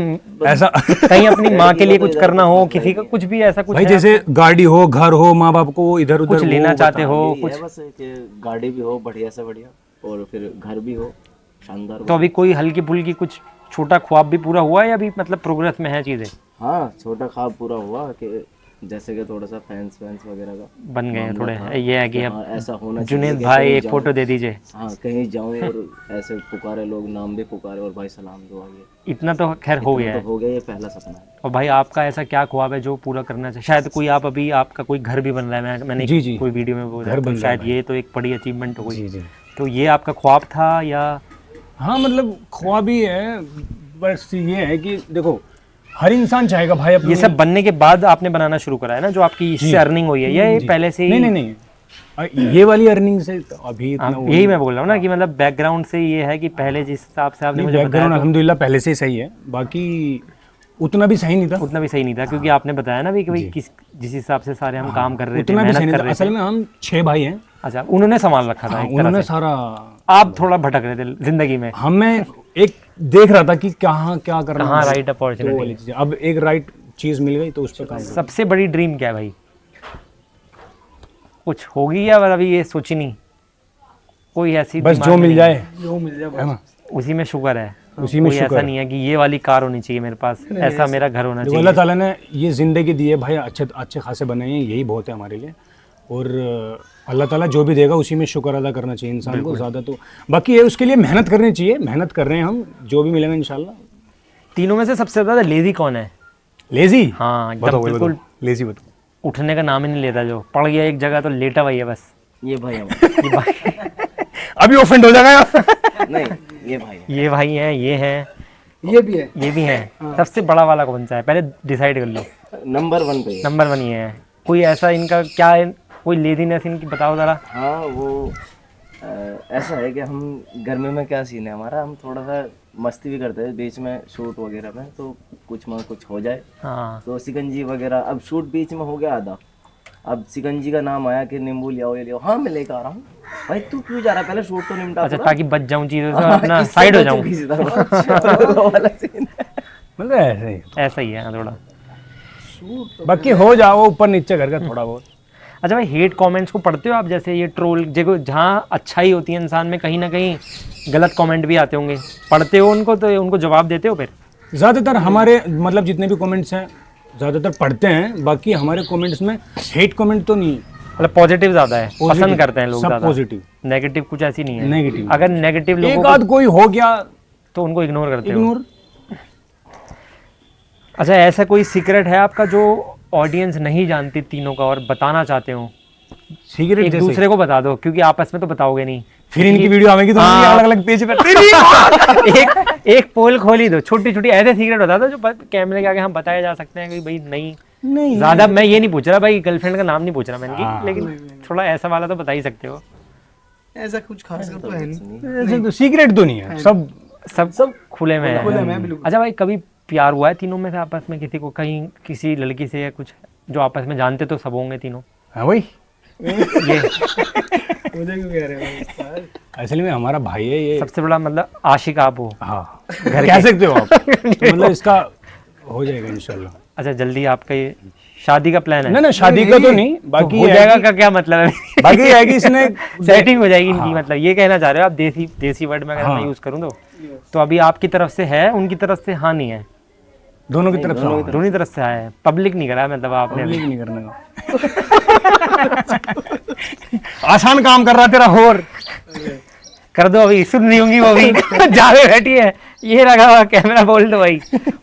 ऐसा कहीं अपनी माँ के लिए कुछ करना हो, किसी का कुछ भी ऐसा कुछ भाई, है जैसे गाड़ी हो, घर हो, माँ बाप को इधर उधर कुछ लेना चाहते हो यही कुछ? है बस कि गाड़ी भी हो बढ़िया से बढ़िया, और फिर घर भी हो शानदार तो अभी कोई हल्की फुल्की कुछ छोटा ख्वाब भी पूरा हुआ है या अभी मतलब प्रोग्रेस में है चीजें? हाँ, छोटा ख्वाब पूरा हुआ कि जैसे कि थोड़ा सा फैंस वगैरह का बन गए हैं मामला थोड़े। था ये है कि कि अब हाँ, ऐसा होना चाहिए जुनेद कि भाई कहीं एक जाऊं- फोटो दे दीजिए। हाँ, कहीं जाऊं और ऐसे पुकारे लोग, नाम भी पुकारे और भाई सलाम दो आगे। इतना तो खैर हो गया तो है। हो गया, ये पहला सपना है। और भाई आपका ऐसा क्या ख्वाब है जो पूरा करना चाहिए? शायद कोई आप अभी आपका कोई घर भी बन रहा है, मैंने जी, जी। कोई वीडियो में बोला, घर बन तो रहा शायद है ये तो एक बड़ी अचीवमेंट हो जी गई। जी। तो ये आपका ख्वाब था या? हाँ मतलब ख्वाब ही है, बस ये है कि देखो हर इंसान चाहेगा भाई अपनी। ये सब बनने के बाद आपने बनाना शुरू करा है ना, जो आपकी इससे अर्निंग हुई है, या ये जी। पहले से ही? नहीं ये वाली अर्निंग से तो अभी इतना हाँ, यही मैं बोल रहा हूँ ना कि मतलब बैकग्राउंड से ये है कि पहले जिस हिसाब से आपने मुझे बताया बैकग्राउंड अल्हम्दुलिल्लाह पहले से ही सही है, बाकी उतना भी सही नहीं था। उतना भी सही नहीं था, क्योंकि आपने बताया ना भी कि भाई जिस हिसाब से सारे हम काम कर रहे थे, उतना भी सही मेहनत नहीं कर था। रहे असल थे। में हम 6 भाई हैं। अच्छा, उन्होंने संभाल रखा था एक तरह उन्होंने से। सारा, आप थोड़ा भटक रहे थे जिंदगी में, हमें एक देख रहा था कि कहाँ क्या करना कहाँ है, राइट तो अपॉर्चुनिटी। वाली चीज़। अब एक राइट चीज मिल गई तो उस पर काम करो। सबसे बड़ी ड्रीम क्या है भाई? कुछ होगी या अभी ये सोची नहीं? कोई ऐसी बस दिमाग जो में मिल नहीं? जाए जो मिल जाए है ना, उसी में शुक्र है। उसी में कोई शुक्र ऐसा है। नहीं है कि ये वाली कार होनी चाहिए मेरे पास, ऐसा मेरा घर होना जो चाहिए। अल्लाह ताला ने ये ज़िंदगी दी है भाई, अच्छे अच्छे खासे बनाए हैं, यही बहुत है हमारे लिए। और अल्लाह ताला जो भी देगा उसी में शुक्र अदा करना चाहिए इंसान को, ज़्यादा तो बाकी ये उसके लिए मेहनत करनी चाहिए। मेहनत कर रहे हैं हम, जो भी मिलेगा इंशाल्लाह। तीनों में से सबसे ज़्यादा लेजी कौन है? लेजी? हाँ एकदम बताओ बिल्कुल बताओ, लेजी बताओ। उठने का नाम ही नहीं लेता, जो पड़ गया एक जगह तो लेटा हुआ ही है बस। ये भाई हमारे ये भाई अभी ऑफेंड हो जाएगा। नहीं, ये भाई है। ये भाई हैं, ये हैं, ये भी है। ये भी हैं। सबसे बड़ा वाला कौन सा है पहले डिसाइड कर लो। नंबर 1 पे है। नंबर 1 ये है। कोई ऐसा इनका क्या है, कोई लेजीनेस इनकी बताओ जरा। हाँ, वो ऐसा है कि हम गर्मी में क्या सीन है हमारा, हम थोड़ा सा मस्ती भी करते हैं बीच में शूट वगैरह में, तो कुछ हो जाए हाँ तो शिकंजी वगैरह। अब शूट बीच में हो गया आधा, अब शिकंजी का नाम आया कि नींबू ले आओ, ये ले आओ। हाँ, मैं लेकर आ रहा हूँ। भाई तू क्यों जा रहा है, पहले शूट तो निपटा। अच्छा, ताकि बच जाऊं चीज़ों से, अपना साइड हो जाऊं। मतलब ऐसे ही, ऐसा ही है हाँ, थोड़ा। बाकी हो जाओ ऊपर नीचे करके थोड़ा बहुत। अच्छा भाई, हेट कमेंट्स को पढ़ते हो आप? जैसे ये ट्रोल देखो, जहाँ अच्छाई होती है इंसान में, कहीं ना कहीं गलत कमेंट भी आते होंगे, पढ़ते हो उनको? तो उनको जवाब देते हो फिर? ज़्यादातर हमारे मतलब जितने भी कमेंट्स हैं ज़्यादातर पढ़ते हैं। बाकी हमारे कमेंट्स में हेट कमेंट तो नहीं, मतलब पॉजिटिव ज़्यादा है, पसंद करते हैं लोग सब ज़्यादा। पॉजिटिव। नेगेटिव कुछ ऐसी नहीं है। नेगेटिव अगर नेगेटिव लोगों एक को आध कोई हो गया तो उनको इग्नोर करते हो? इग्नोर। अच्छा, ऐसा कोई सीक्रेट है आपका जो ऑडियंस नहीं जानती तीनों का और बताना चाहते हो? सिगरेट एक जैसे दूसरे को बता दो, क्योंकि आपस में तो बताओगे नहीं। फिर इनकी वीडियो आएगी तो हाँ। अलग अलग पेज पे एक पोल खोल ही दो, छोटी छोटी ऐसे सीक्रेट बता दो जो कैमरे के आगे हम बताया जा सकते हैं कि भाई नहीं नहीं ज्यादा मैं ये नहीं पूछ रहा भाई, गर्लफ्रेंड का नाम नहीं पूछ रहा मैं इनकी, हाँ। लेकिन थोड़ा ऐसा वाला तो बता ही सकते हो। ऐसा कुछ खास कर तो है नहीं। ऐसे तो सीक्रेट तो नहीं है, सब सब खुले में खुले है। में है, बिल्कुल। अच्छा भाई, कभी प्यार हुआ है तीनों में से आपस में, किसी को कहीं किसी लड़की से या कुछ, जो आपस में जानते तो सब होंगे तीनों? हाँ भाई, ये मुझे क्यों कह रहे हो यार? असली में हमारा भाई है ये। सबसे बड़ा मतलब आशिक आप हो। हाँ, कह सकते हो आप। तो मतलब इसका हो जाएगा इंशाल्लाह। अच्छा, जल्दी आपका ये शादी का प्लान है? ना ना, शादी का तो नहीं, बाकी हो ये है जाएगा कि- का क्या मतलब है? बाकी ये है कि इसने सेटिंग हो जाएगी इनकी, मतलब ये कहना चाह रहे हो आप? देसी देसी वर्ड में अगर मैं हाँ। यूज करूँ तो अभी आपकी तरफ से है, उनकी तरफ से हाँ नहीं है? दोनों की तरफ से हाँ। दोनों ही तरफ से आया है, पब्लिक नहीं करा मतलब आपने अभी? पब्लिक नहीं करने का। आसान काम कर रहा तेरा होर। कर दो, अभी सुन रही होंगी वो भी। जावे बैठी है, ये रखा हुआ कैमरा, बोल दो भाई,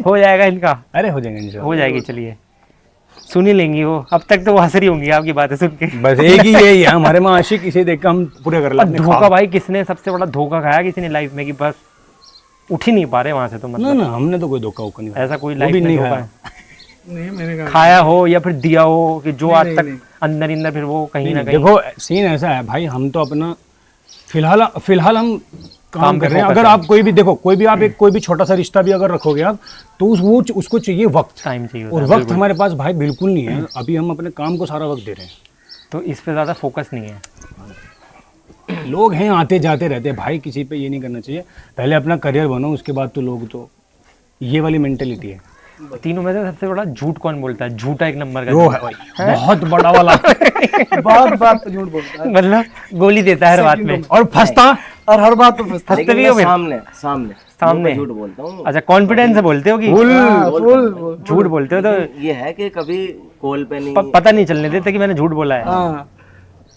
हो जाएगा इनका, अरे हो जाएगा इंशाल्लाह। हो जाएगी। चलिए, सुन ही लेंगी वो, अब तक तो वो हंस रही होंगी आपकी बातें सुन के। बस एक ही यही है हमारे में आशिक, इसे देख के हम पूरे कर और लेते हैं धोखा ख्वाब। भाई, किसने सबसे बड़ा धोखा खाया किसी ने लाइफ में, कि बस उठ ही नहीं पा रहे वहां से? तो ना मतलब ना, हमने तो कोई धोखा वोखा नहीं खाया। ऐसा कोई वो लाइफ भी में नहीं धोखा खाया। है? नहीं, मैंने कहा खाया हो या फिर दिया हो, कि जो आज नहीं, तक नहीं। अंदर अंदर फिर वो कहीं ना कहीं। देखो सीन ऐसा है भाई, हम तो अपना फिलहाल हम काम काम पे कर रहे हैं। focus अगर है। आप कोई भी देखो, कोई भी आप एक कोई भी छोटा सा रिश्ता भी अगर रखोगे आप, तो उसको चाहिए वक्त, टाइम चाहिए और होता है, वक्त बिल्कुल। हमारे पास भाई बिल्कुल नहीं है। अभी हम अपने काम को सारा वक्त दे रहे हैं। तो इस पे ज्यादा फोकस नहीं है। लोग हैं आते जाते रहते हैं भाई, किसी पे ये नहीं करना चाहिए। पहले अपना करियर बनो, उसके बाद तो लोग, तो ये वाली मेंटेलिटी है। तीनों में से सबसे बड़ा झूठ कौन बोलता है? झूठा एक नंबर का वो झूठ। है भाई, बहुत बड़ा वाला। बात बात पे झूठ बोलता है मतलब गोली देता है हर बात में। और फंसता और हर बात पे फंसता है। हंसते भी लेकिन हो मैं फिर? सामने सामने सामने? झूठ बोलता हूँ। अच्छा, कॉन्फिडेंस से बोलते हो कि हाँ, फुल झूठ बोलते हो? तो ये है कि कभी कॉल पे नहीं पता नहीं चलने देते कि मैंने झूठ बोला है। हाँ,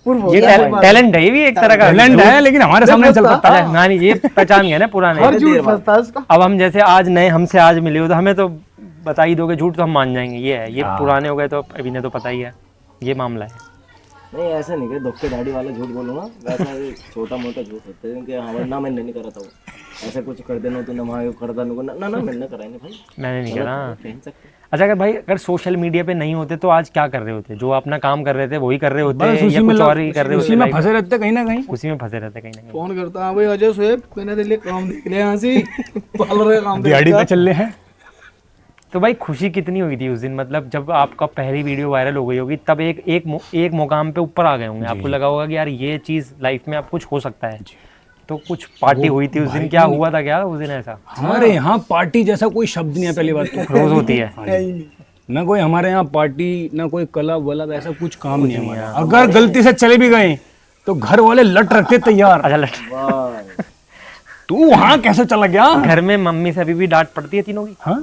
फुल ये बोलता है। टैलेंट है, ये भी एक तरह का टैलेंट है, लेकिन हमारे सामने नहीं चल सकता। अच्छा, नानी जी, ये पहचान गया ना पुराने। हर झूठ फंसता है उसका। अब हम जैसे आज नए, हमसे आज मिले हो तो हमें तो बता ही दोगे झूठ, तो हम मान जाएंगे। ये है, ये पुराने हो गए तो अभी ने तो पता ही है, ये मामला है। नहीं, ऐसा नहीं कि धोखे दाढ़ी वाला झूठ बोलूंगा, वैसा छोटा मोटा झूठ होता है कि हमारे ना मैंने नहीं करा था वो, ऐसा कुछ कर देना तो ना वहाँ करता ना ना मैंने करा नहीं भाई, मैंने नहीं करा। कह सकते। अच्छा, अगर भाई अगर सोशल मीडिया पे नहीं होते तो आज क्या कर रहे होते? जो अपना काम कर रहे थे वही कर रहे होते, बस या उसी में कुछ और ही कर रहे उसी होते? में life फंसे रहते कहीं ना कहीं। उसी में फंसे रहते कहीं ना कहीं। फोन करता, हाँ भाई अजय सोएब, मैंने तेरे लिए काम देख लिया यहाँ से। पार्लर का काम देख दिहाड़ी लिया। पे चल रहे हैं। तो भाई खुशी कितनी हुई थी उस दिन? मतलब जब आपका पहली वीडियो वायरल हो गई होगी, तब एक मुकाम पे ऊपर आ गए होंगे, आपको लगा होगा कि यार ये चीज़ लाइफ में अब कुछ हो सकता है। तो कुछ पार्टी हुई थी उस दिन? क्या हुआ था क्या उस दिन ऐसा? हमारे यहाँ पार्टी जैसा कोई शब्द नहीं है, पहली बात तो। रोज होती है। है ही नहीं। ना कोई हमारे यहाँ पार्टी, ना कोई क्लब वलब, ऐसा कुछ काम नहीं है हमारे यहाँ। अगर गलती से चले भी गए तो घर वाले लट रखते तैयार। अच्छा, वाह, तू वहाँ कैसे चला गया? घर में मम्मी से अभी भी डांट पड़ती है तीनों की? हाँ,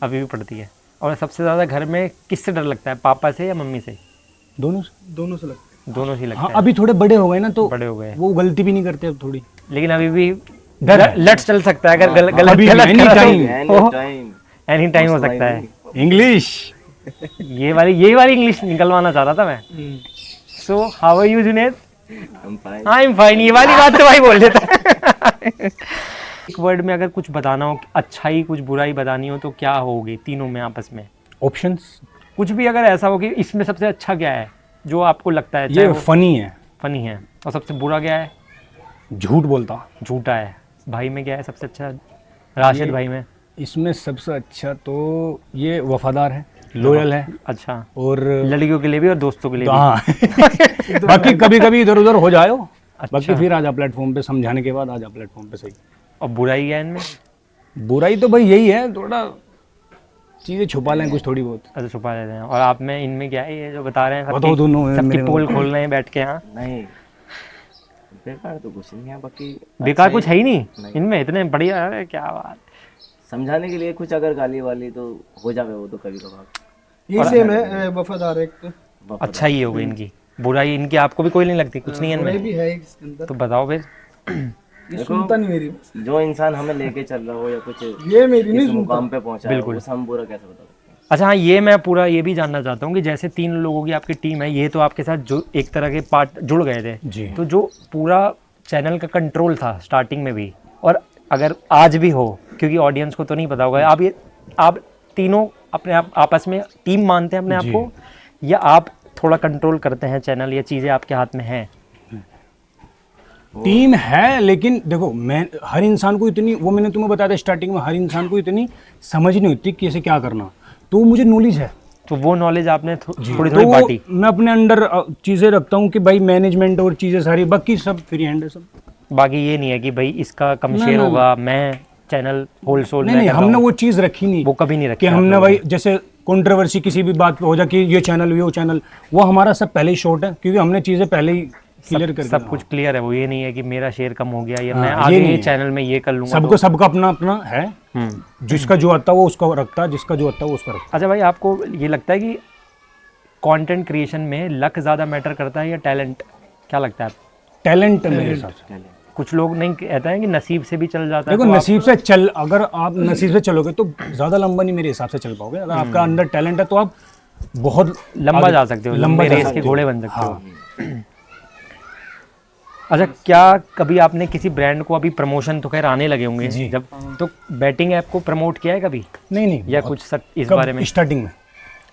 अभी भी पड़ती है। और सबसे ज्यादा घर में किससे डर लगता है, पापा से या मम्मी से? दोनों से। दोनों से लगता है। दोनों से लगता हाँ, है। अभी थोड़े बड़े हो गए ना, तो बड़े हो गए, वो गलती भी नहीं करते अब थोड़ी। लेकिन अभी भी डर है। लट चल सकता है अगर गलत अभी गलत any करा तो time। एनी टाइम हो सकता है। इंग्लिश। ये वाली इंग्लिश निकलवाना चाह रहा था मैं। So how are you Juned? I am fine. ये वाली बात तो भाई बोल देता है। एक वर्ड में अगर कुछ बताना हो, अच्छाई कुछ बुराई बतानी हो, तो क्या होगी तीनों में आपस में? ऑप्शंस। कुछ भी अगर ऐसा हो कि इसमें सबसे अच्छा क्या है जो आपको लगता है, ये फनी है। फनी है, और सबसे बुरा क्या है? झूठ बोलता। झूठा है। भाई में क्या है सबसे अच्छा? राशिद भाई में इसमें सबसे अच्छा तो ये वफादार है, लॉयल है, अच्छा, और लड़कियों के लिए भी और दोस्तों के लिए भी। हाँ। बाकी कभी कभी इधर उधर हो जाओ, अच्छा। बाकी फिर आजा प्लेटफॉर्म पे, समझाने के बाद आजा प्लेटफॉर्म पे। सही। और बुराई क्या है इनमें? बुराई तो भाई यही है, थोड़ा चीजें छुपा लें कुछ थोड़ी बहुत। अच्छा, छुपा लेते हैं। और आप में इनमें क्या है, ये जो बता रहे हैं बताओ दोनों हैं सबकी मेरे पोल खोल रहे हैं बैठ के? यहाँ नहीं, बेकार तो कुछ नहीं है, बाकी बेकार अच्छा कुछ है ही नहीं नहीं। इनमें, इतने बढ़िया। अरे क्या बात। समझाने के लिए कुछ अगर गाली वाली तो हो जावे वो तो कभी कभार। ये सेम है, वफादार है एक तो। अच्छा ही हो गई इनकी। बुराई इनकी आपको भी कोई नहीं लगती? कुछ नहीं है बुराई इनमें? भी है इसके अंदर। तो बताओ फिर। ये सुनता नहीं मेरी, जो इंसान हमें लेके चल रहा हो या कुछ ये मेरी नहीं किसी सुनता। मुकाम पे पहुंचा है, बिल्कुल। उसे हम बुरा कैसे बता सकते हैं? अच्छा हाँ, ये मैं पूरा ये भी जानना चाहता हूँ कि जैसे 3 लोगों की आपकी टीम है, ये तो आपके साथ जो एक तरह के पार्ट जुड़ गए थे जी। तो जो पूरा चैनल का कंट्रोल था स्टार्टिंग में भी, और अगर आज भी हो, क्योंकि ऑडियंस को तो नहीं पता होगा, आप तीनों अपने आप आपस में टीम मानते हैं अपने आप को, या आप थोड़ा कंट्रोल करते हैं चैनल, या चीज़ें आपके हाथ में हैं? टीम है, लेकिन देखो मैं हर इंसान को इतनी, वो मैंने तुम्हें बताया था स्टार्टिंग में, हर इंसान को इतनी समझ नहीं होती कि कैसे क्या करना। तो मुझे नॉलेज है, तो वो नॉलेज आपने थोड़ी थोड़ी तो बांटी। मैं अपने अंडर चीज़ें रखता हूँ कि भाई मैनेजमेंट और चीज़ें सारी, बाकी सब फ्री हैंड है सब। बाकी ये नहीं है कि भाई इसका कम शेयर होगा, मैं चैनल होल सोल नहीं, हमने वो चीज़ रखी नहीं, वो कभी नहीं रखी कि हमने भाई जैसे कंट्रोवर्सी किसी भी बात पे हो जाए कि ये चैनल वो चैनल, वो हमारा सब पहले ही शॉर्ट है, क्योंकि हमने चीज़ें पहले ही क्लियर कर सब कुछ क्लियर है। वो ये नहीं है कि मेरा शेयर कम हो गया, या मैं ये आगे नहीं ये है। चैनल में ये कर लूंगा। सबको सबका अपना अपना है, जिसका जो आता है वो उसका रखता है, जिसका जो आता है वो उसका रखता अच्छा भाई, आपको ये लगता है कि कंटेंट क्रिएशन में लक ज़्यादा मैटर करता है या टैलेंट? क्या लगता है आप? है। टैलेंट मेरे हिसाब से। कुछ लोग नहीं कहते हैं कि नसीब से भी चल जाता है। देखो तो नसीब से चल, अगर आप नसीब से चलोगे तो ज़्यादा लंबा नहीं मेरे हिसाब से चल पाओगे। अगर आपका अंदर टैलेंट है तो आप बहुत आप लंबा जा सकते हो, लंबे जा रेस सकते के हो। घोड़े बन सकते हो। हाँ। अच्छा, क्या कभी आपने किसी ब्रांड को, अभी प्रमोशन तो खैर आने लगे होंगे जी। जब, तो बैटिंग ऐप को प्रमोट किया है कभी, नहीं या कुछ इस बारे में? स्टार्टिंग में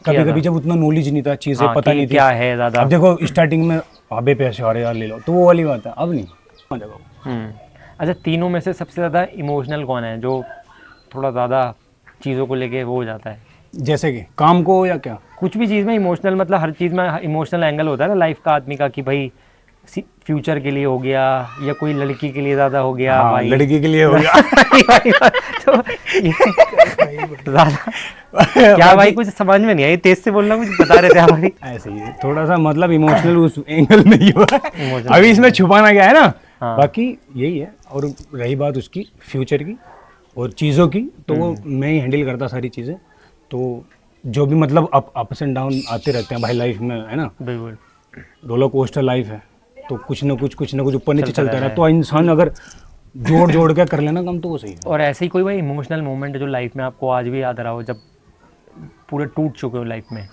कभी कभी जब उतना नॉलेज नहीं था, चीज़ें हाँ, पता कि नहीं थी। क्या है ज़्यादा। अब देखो स्टार्टिंग में आबे पैसे आ रहे यार ले लो, तो वो वाली बात है, अब नहीं। अच्छा, तीनों में से सबसे ज़्यादा इमोशनल कौन है, जो थोड़ा ज़्यादा चीज़ों को लेके वो हो जाता है? जैसे कि काम को या क्या? कुछ भी चीज़ में इमोशनल, मतलब हर चीज़ में इमोशनल एंगल होता है ना लाइफ का आदमी का, कि भाई फ्यूचर के लिए हो गया, या कोई लड़की के लिए ज़्यादा हो गया। हाँ, भाई लड़की के लिए हो गया। तो ज़्यादा क्या भाई, कुछ समझ में नहीं आई, तेज से बोलना, कुछ बता रहे थे आप अभी। ऐसे ही है, थोड़ा सा मतलब इमोशनल उस एंगल में ही हुआ है। Emotional अभी इसमें छुपाना क्या है ना। हाँ। बाकी यही है। और रही बात उसकी फ्यूचर की और चीज़ों की, तो वो मैं ही हैंडल करता सारी चीज़ें। तो जो भी मतलब अप्स एंड डाउन आते रहते हैं भाई लाइफ में, है ना, बिल्कुल। रोलर कोस्टर लाइफ है, तो कुछ ना कुछ ऊपर नीचे चलता रहा। तो इंसान अगर जोड़ जोड़ के कर लेना काम, तो वो सही है। और ऐसे ही कोई भाई इमोशनल मोमेंट जो लाइफ में आपको आज भी याद रहा हो, जब पूरे टूट चुके हो लाइफ में,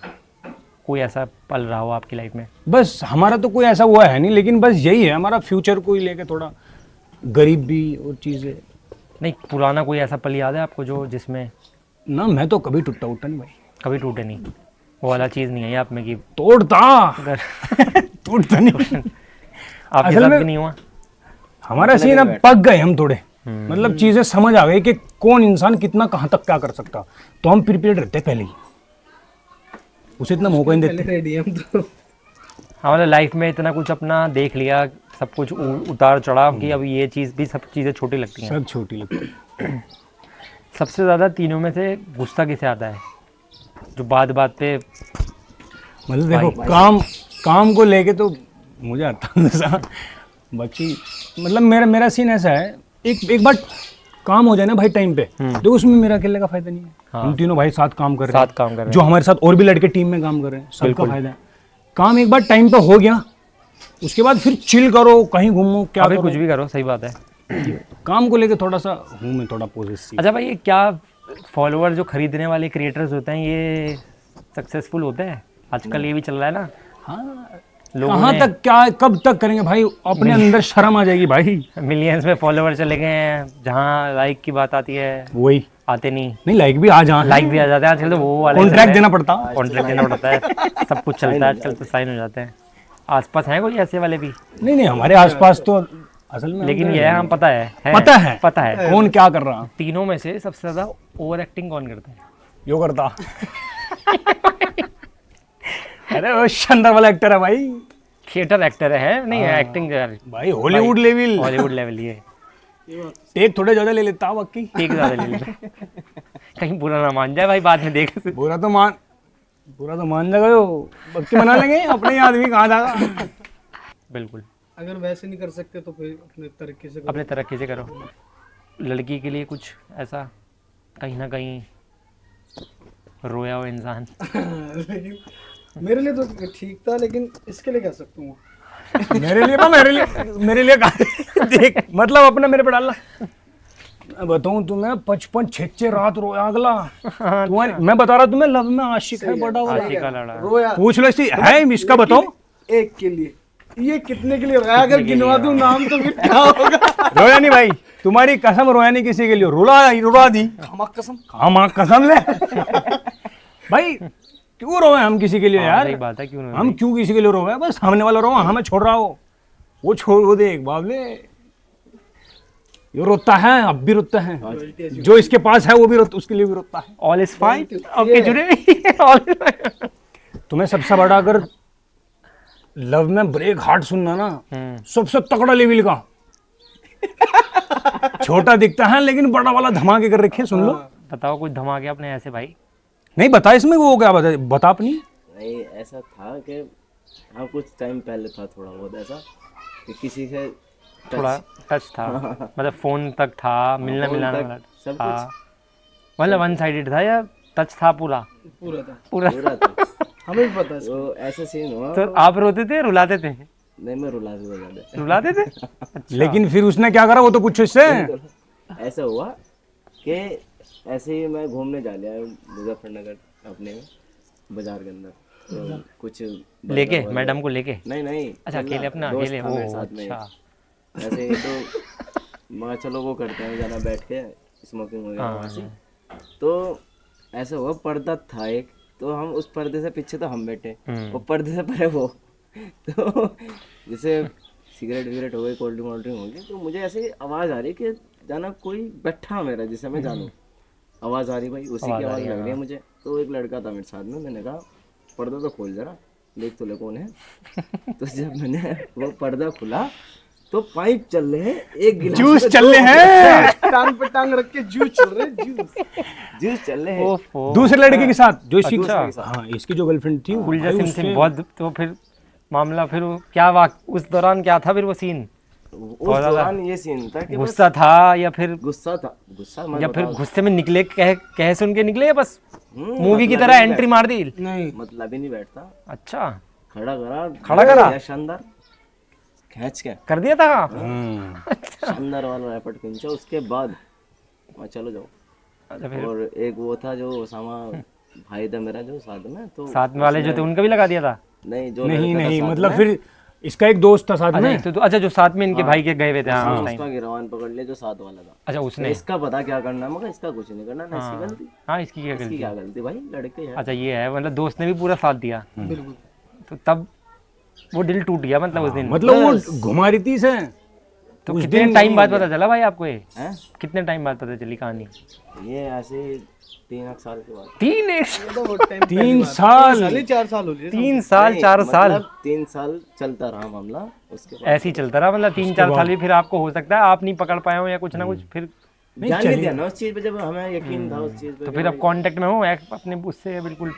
कोई ऐसा पल रहा हो आपकी लाइफ में? बस हमारा तो कोई ऐसा हुआ है नहीं, लेकिन बस यही है हमारा फ्यूचर को ही लेके थोड़ा गरीब भी और चीज़ें। नहीं, पुराना कोई ऐसा पल याद है आपको जो जिसमें ना मैं तो कभी टूटा उठा नहीं भाई, कभी टूटे नहीं, वो वाला चीज़ नहीं है आप में कि तोड़ता अगर टूटता नहीं। आपके असल साथ में भी नहीं हुआ? हमारा सीन अब पक गए हम थोड़े, मतलब चीज़ें समझ आ गई कि कौन इंसान कितना कहाँ तक क्या कर सकता, तो हम प्रिपेयर्ड रहते पहले ही, उसे इतना मौका नहीं देते। रेडी हम तो। हमारे लाइफ में इतना कुछ अपना देख लिया, सब कुछ उतार चढ़ाव कि अब ये चीज़ भी, सब चीज़ें छोटी लगती हैं। सब छोटी लगती है। सबसे ज़्यादा तीनों में से गुस्सा किसे आता है, जो बात बात पे? मतलब देखो काम को लेके तो मुझे आता है गुस्सा, बाकी मतलब मेरा सीन ऐसा है, एक बार काम हो जाए ना भाई टाइम पे, तो उसमें मेरा अकेले का फायदा नहीं है। हम तीनों भाई साथ काम कर रहे हैं, साथ काम कर रहे हैं। जो हमारे साथ और भी लड़के टीम में काम कर रहे हैं, सबका फायदा है। काम एक बार टाइम पे हो गया, उसके बाद फिर चिल करो, कहीं घूमो, क्या अभी करो। कुछ भी करो, सही बात है। काम को लेके थोड़ा सा हूँ मैं थोड़ा पॉजिटिव। अच्छा भाई, ये क्या फॉलोअर जो खरीदने वाले क्रिएटर्स होते हैं, ये सक्सेसफुल होते हैं आजकल? ये भी चल रहा है ना। हाँ, लोगों कहाँ ने तक क्या कब तक करेंगे भाई, अपने अंदर शर्म आ जाएगी भाई। मिलियंस में फॉलोअर चले गए हैं, जहाँ लाइक की बात आती है वही आते नहीं, लाइक भी आ जा, लाइक भी आ जाते हैं आजकल, तो वो वाले कॉन्ट्रैक्ट देना पड़ता। कॉन्ट्रैक्ट देना पड़ता है, सब कुछ चलता है आजकल, तो साइन हो जाते हैं। आसपास हैं कोई ऐसे वाले भी? नहीं हमारे आसपास तो असल में लेकिन ये हम पता है पता है कौन क्या कर रहा। तीनों में से सबसे ज्यादा ओवर एक्टिंग कौन करता है? यो करता। अरे वो शानदार वाला एक्टर है भाई, थिएटर एक्टर है, नहीं है एक्टिंग भाई हॉलीवुड लेवल, हॉलीवुड लेवल। ये टेक थोड़े ज्यादा ले लेता बाकी। ठीक ज्यादा ले लेते, कहीं बुरा ना मान जाए भाई बाद में देख। पूरा तो मान जाएगा, जो बाकी मना लेंगे अपने आदमी कहाँ जाएगा। बिल्कुल, अगर वैसे नहीं कर सकते तो फिर अपने तरीके से करो। अपने तरक्की से करो। लड़की के लिए कुछ ऐसा कहीं ना कहीं रोया हो इंसान? लेकिन मेरे लिए तो ठीक था, लेकिन इसके लिए कह सकता हूँ। मेरे लिए कहा देख, मतलब अपना मेरे पे डालना। मैं बताऊं तुम्हें 55-66 रात रोया अगला। तुम्हारी मैं बता रहा तुम्हें, लव में आशिक है बड़ा वाला। आशिक का लड़ा। रोया पूछ लो इसी है इसका, बताओ एक के लिए, ये कितने के लिए रोया? अगर गिनवा दूं नाम तो फिर क्या होगा? रोया नहीं भाई, तुम्हारी कसम रोया नहीं किसी के लिए, रुला दी। हमाक कसम। हाँ माँ कसम ले। भाई क्यों रोए हम किसी के लिए हाँ, यार? सही बात है, क्यों नहीं हम क्यों किसी के लिए रोए? बस सामने वाला रो, हमें छोड़ रहा हो, वो छोड़, वो देख बाबले ये रोता है, अब भी रोता है, जो इसके पास है वो भी रोता, उसके लिए भी रोता है। All is fine. ओके जुड़े ऑल इज फाइन। तुम्हें सबसे बड़ा अगर लव में ब्रेक हार्ट सुनना ना, सबसे तगड़ा लेवल का छोटा दिखता है लेकिन बड़ा वाला धमाके कर रखे, सुन लो। बताओ कुछ धमाके अपने ऐसे भाई। नहीं बता इसमें वो क्या बता अपनी। नहीं ऐसा था कि हाँ कुछ टाइम पहले था थोड़ा बहुत ऐसा कि किसी से थोड़ा टच था, मतलब फोन तक था, मिलना फोन मिलाना तक वाला सब था, मतलब वन साइडेड था या टच था पूरा? पूरा था, पूरा। पूरा था। हमें भी पता है इसका। तो ऐसा सीन हुआ। तो आप रोते थे, रुलाते थे? नहीं मैं रुला भी बजा दे। रुलाते थे? अच्छा। लेकिन फिर उसने क्या करा वो तो पूछो इससे। ऐसा हुआ कि ऐसे ही मैं घूमने जा लिया मुजफ्फरनगर अपने बाजार के अंदर, तो कुछ लेके मैडम को लेके? नहीं नहीं अच्छा चलना, अकेले अपना दोस्त अकेले? था वो मेरे साथ में। अच्छा। ऐसे ही तो मैं चलो वो करते हैं जाना बैठ के स्मोकिंग वगैरह वहाँ से। तो ऐसा हुआ पर्दा था एक, तो हम उस पर्दे से पीछे तो हम बैठे और पर्दे से परे वो। तो जैसे सिगरेट विगरेट हो गई, कोल्ड ड्रिंक वोल्ड ड्रिंक हो गई, तो मुझे ऐसे आवाज़ आ रही कि जाना कोई बैठा मेरा जिसे मैं जानूँ, आवाज़ आ रही भाई उसी की आवाज़ लग रही है मुझे। तो एक लड़का था मेरे साथ में, मैंने कहा पर्दा तो खोल जरा देख तो ले कौन है। तो जब मैंने वो पर्दा खुला तो पाइप चल रहे हैं, एक गिलास जूस में चल दो- रहे हैं टांग पे टांग रख के जूस चल रहे, जूस। जूस चल रहे हैं। ओफो। दूसरे लड़के के साथ जो इसकी, अच्छा। हाँ इसकी जो गर्लफ्रेंड थी गुलजा भाई सिम उससे- सिम बहुत। तो फिर मामला फिर वो क्या उस दौरान क्या था फिर वो सीन? उस दौरान ये सीन था कि बस गुस्सा था या फिर गुस्सा था, गुस्सा मैं या फिर बताऊं, गुस्से में निकले, कह सुन के निकले, या बस मूवी की मतलब तरह ही एंट्री मार दी? नहीं मतलब ही नहीं बैठता, अच्छा खड़ा करा? या शानदार खींच के कर दिया था। शानदार वाला रैपट खींचा। उसके बाद मैं चलो जाओ। अच्छा फिर और एक वो था जो ओसामा भाई था मेरा जो साथ में, तो साथ में वाले जो थे उनका भी लगा दिया था? नहीं जो नहीं लड़का था नहीं साथ मतलब में, फिर इसका एक दोस्त था साथ अच्छा में। एक तो अच्छा जो साथ में इनके भाई के गए हुए थे, हाँ उस टाइम। उसका गिरवान पकड़ लिया जो साथ वाला था। अच्छा उसने, इसका पता क्या करना है, मगर इसका कुछ नहीं करना, ना इसकी गलती, हाँ इसकी क्या इसकी गलती? क्या गलती भाई, लड़के हैं। अच्छा ये है, मतलब दोस्त ने भी पूरा साथ दिया, बिल्कुल। तो तब वो दिल टूट गया मतलब उस दिन? मतलब वो घुमा रही थी से तो उस कितने दिन टाइम बाद पता चला भाई आपको ये? हैं? कितने टाइम बाद पता चली कहानी? ये ऐसे 3 साल के बाद। 3 साल 4 साल हो गए। 3 साल नहीं, 4 साल मतलब 3 साल चलता रहा मामला। उसके बाद ऐसे ही चलता रहा, मतलब 3-4 साल भी फिर आपको हो सकता है आप नहीं पकड़ पाए हो या कुछ ना कुछ, फिर ध्यान नहीं दिया ना उस चीज पे, जब हमें यकीन था उस चीज पे। तो फिर अब कांटेक्ट में हो अपने उससे बिल्कुल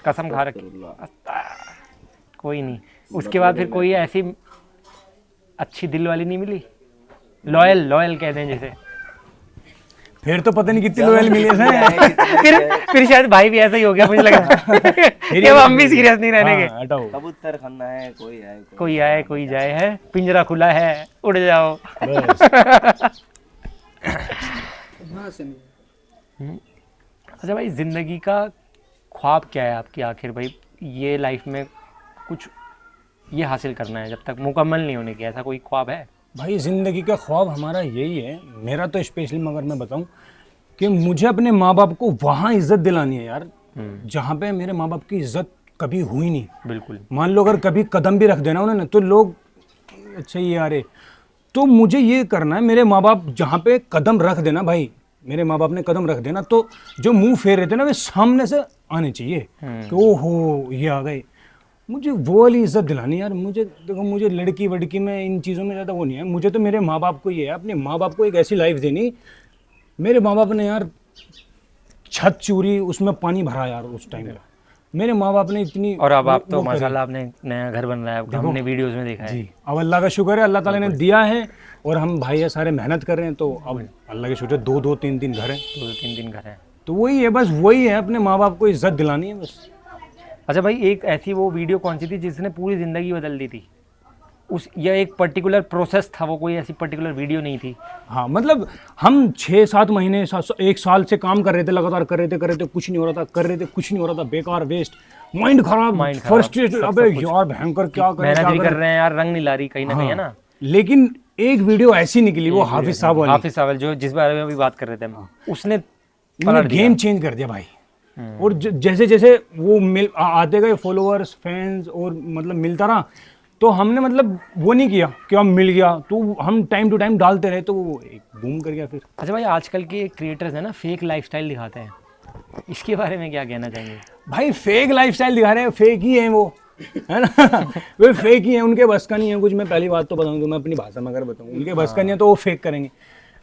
कसम खा रखी? कोई नहीं। उसके बाद फिर कोई ऐसी अच्छी दिल वाली नहीं मिली? लॉयल कह दें जैसे? फिर तो पता नहीं कितनी लॉयल मिले थे। फिर शायद भाई भी ऐसा ही हो गया मुझे लगा कि अब हम भी सीरियस नहीं रहने के। हाँ, हटाओ कबूतर खाना है, कोई आए कोई आए कोई जाए, है पिंजरा खुला है उड़ जाओ। बस। हाँ से नहीं। अच्छा भाई जिंदगी का ख्वाब क्या है आपकी आखिर भाई? ये लाइफ में कुछ ये हासिल करना है जब तक मुकम्मल नहीं होने की, ऐसा कोई ख्वाब है? भाई ज़िंदगी का ख्वाब हमारा यही है, मेरा तो स्पेशली मगर मैं बताऊं कि मुझे अपने माँ बाप को वहाँ इज्जत दिलानी है यार, जहाँ पे मेरे माँ बाप की इज्जत कभी हुई नहीं। बिल्कुल। मान लो अगर कभी कदम भी रख देना उन्होंने तो लोग अच्छा ये यार, तो मुझे ये करना है, मेरे माँ बाप जहाँ पे कदम रख देना भाई, मेरे माँ बाप ने कदम रख देना तो जो मुंह फेर रहे थे ना वे सामने से आने चाहिए कि ओहो ये आ गए। मुझे वो वाली इज्जत दिलानी यार। मुझे देखो, मुझे लड़की वड़की में इन चीज़ों में ज़्यादा वो नहीं है, मुझे तो मेरे माँ बाप को ये है, अपने माँ बाप को एक ऐसी लाइफ देनी। मेरे माँ बाप ने यार छत चूरी उसमें पानी भरा यार उस टाइम पे, मेरे माँ बाप ने इतनी। और अब आप तो वो करी। माशाल्लाह आपने नया घर बन रहा है, हमने वीडियोस में देखा है। जी अब अल्लाह का शुक्र है, अल्लाह ताला ने दिया है और हम भाई है सारे मेहनत कर रहे हैं, तो अब अल्लाह के शुक्र 2-2 3-3 घर हैं, 2-3 दिन घर है। तो वही है, बस वही है, अपने माँ बाप को इज्जत दिलानी है बस। अच्छा भाई एक ऐसी वो वीडियो कौन सी थी जिसने पूरी ज़िंदगी बदल दी थी? उस या एक पर्टिकुलर प्रोसेस था वो, कोई ऐसी पर्टिकुलर वीडियो नहीं थी? हाँ मतलब हम 6-7 महीने 1 साल से काम कर रहे थे, लगातार कर रहे थे, कुछ नहीं हो रहा था, कर रहे थे कुछ नहीं हो रहा था, बेकार वेस्ट, माइंड खराब, फ्रस्ट्रेटेड, अबे यार भयंकर क्या करें, मेहनत क्या भी कर करें। रहे हैं यार, रंग नहीं ला रही कहीं ना कहीं, है ना? लेकिन एक वीडियो ऐसी निकली, वो हाफिज साहब वाली, हाफिज साहब जो जिस बारे में अभी बात कर रहे थे हम, उसने उन्होंने गेम चेंज कर दिया भाई। और जैसे जैसे वो आते गए फॉलोअर्स फैंस और मतलब मिलता रहा, तो हमने मतलब वो नहीं किया कि हम मिल गया तो हम टाइम टू टाइम डालते रहे, तो वो एक बूम कर गया फिर। अच्छा भाई, आजकल के क्रिएटर्स हैं ना फेक लाइफस्टाइल दिखाते हैं, इसके बारे में क्या कहना चाहेंगे? भाई फेक लाइफस्टाइल दिखा रहे हैं, फेक ही है वो, है ना। वो फेक ही है, उनके बस का नहीं है कुछ। मैं पहली बात तो बताऊँ, मैं अपनी भाषा में अगर बताऊँ, उनके बस का नहीं है तो वो फेक करेंगे।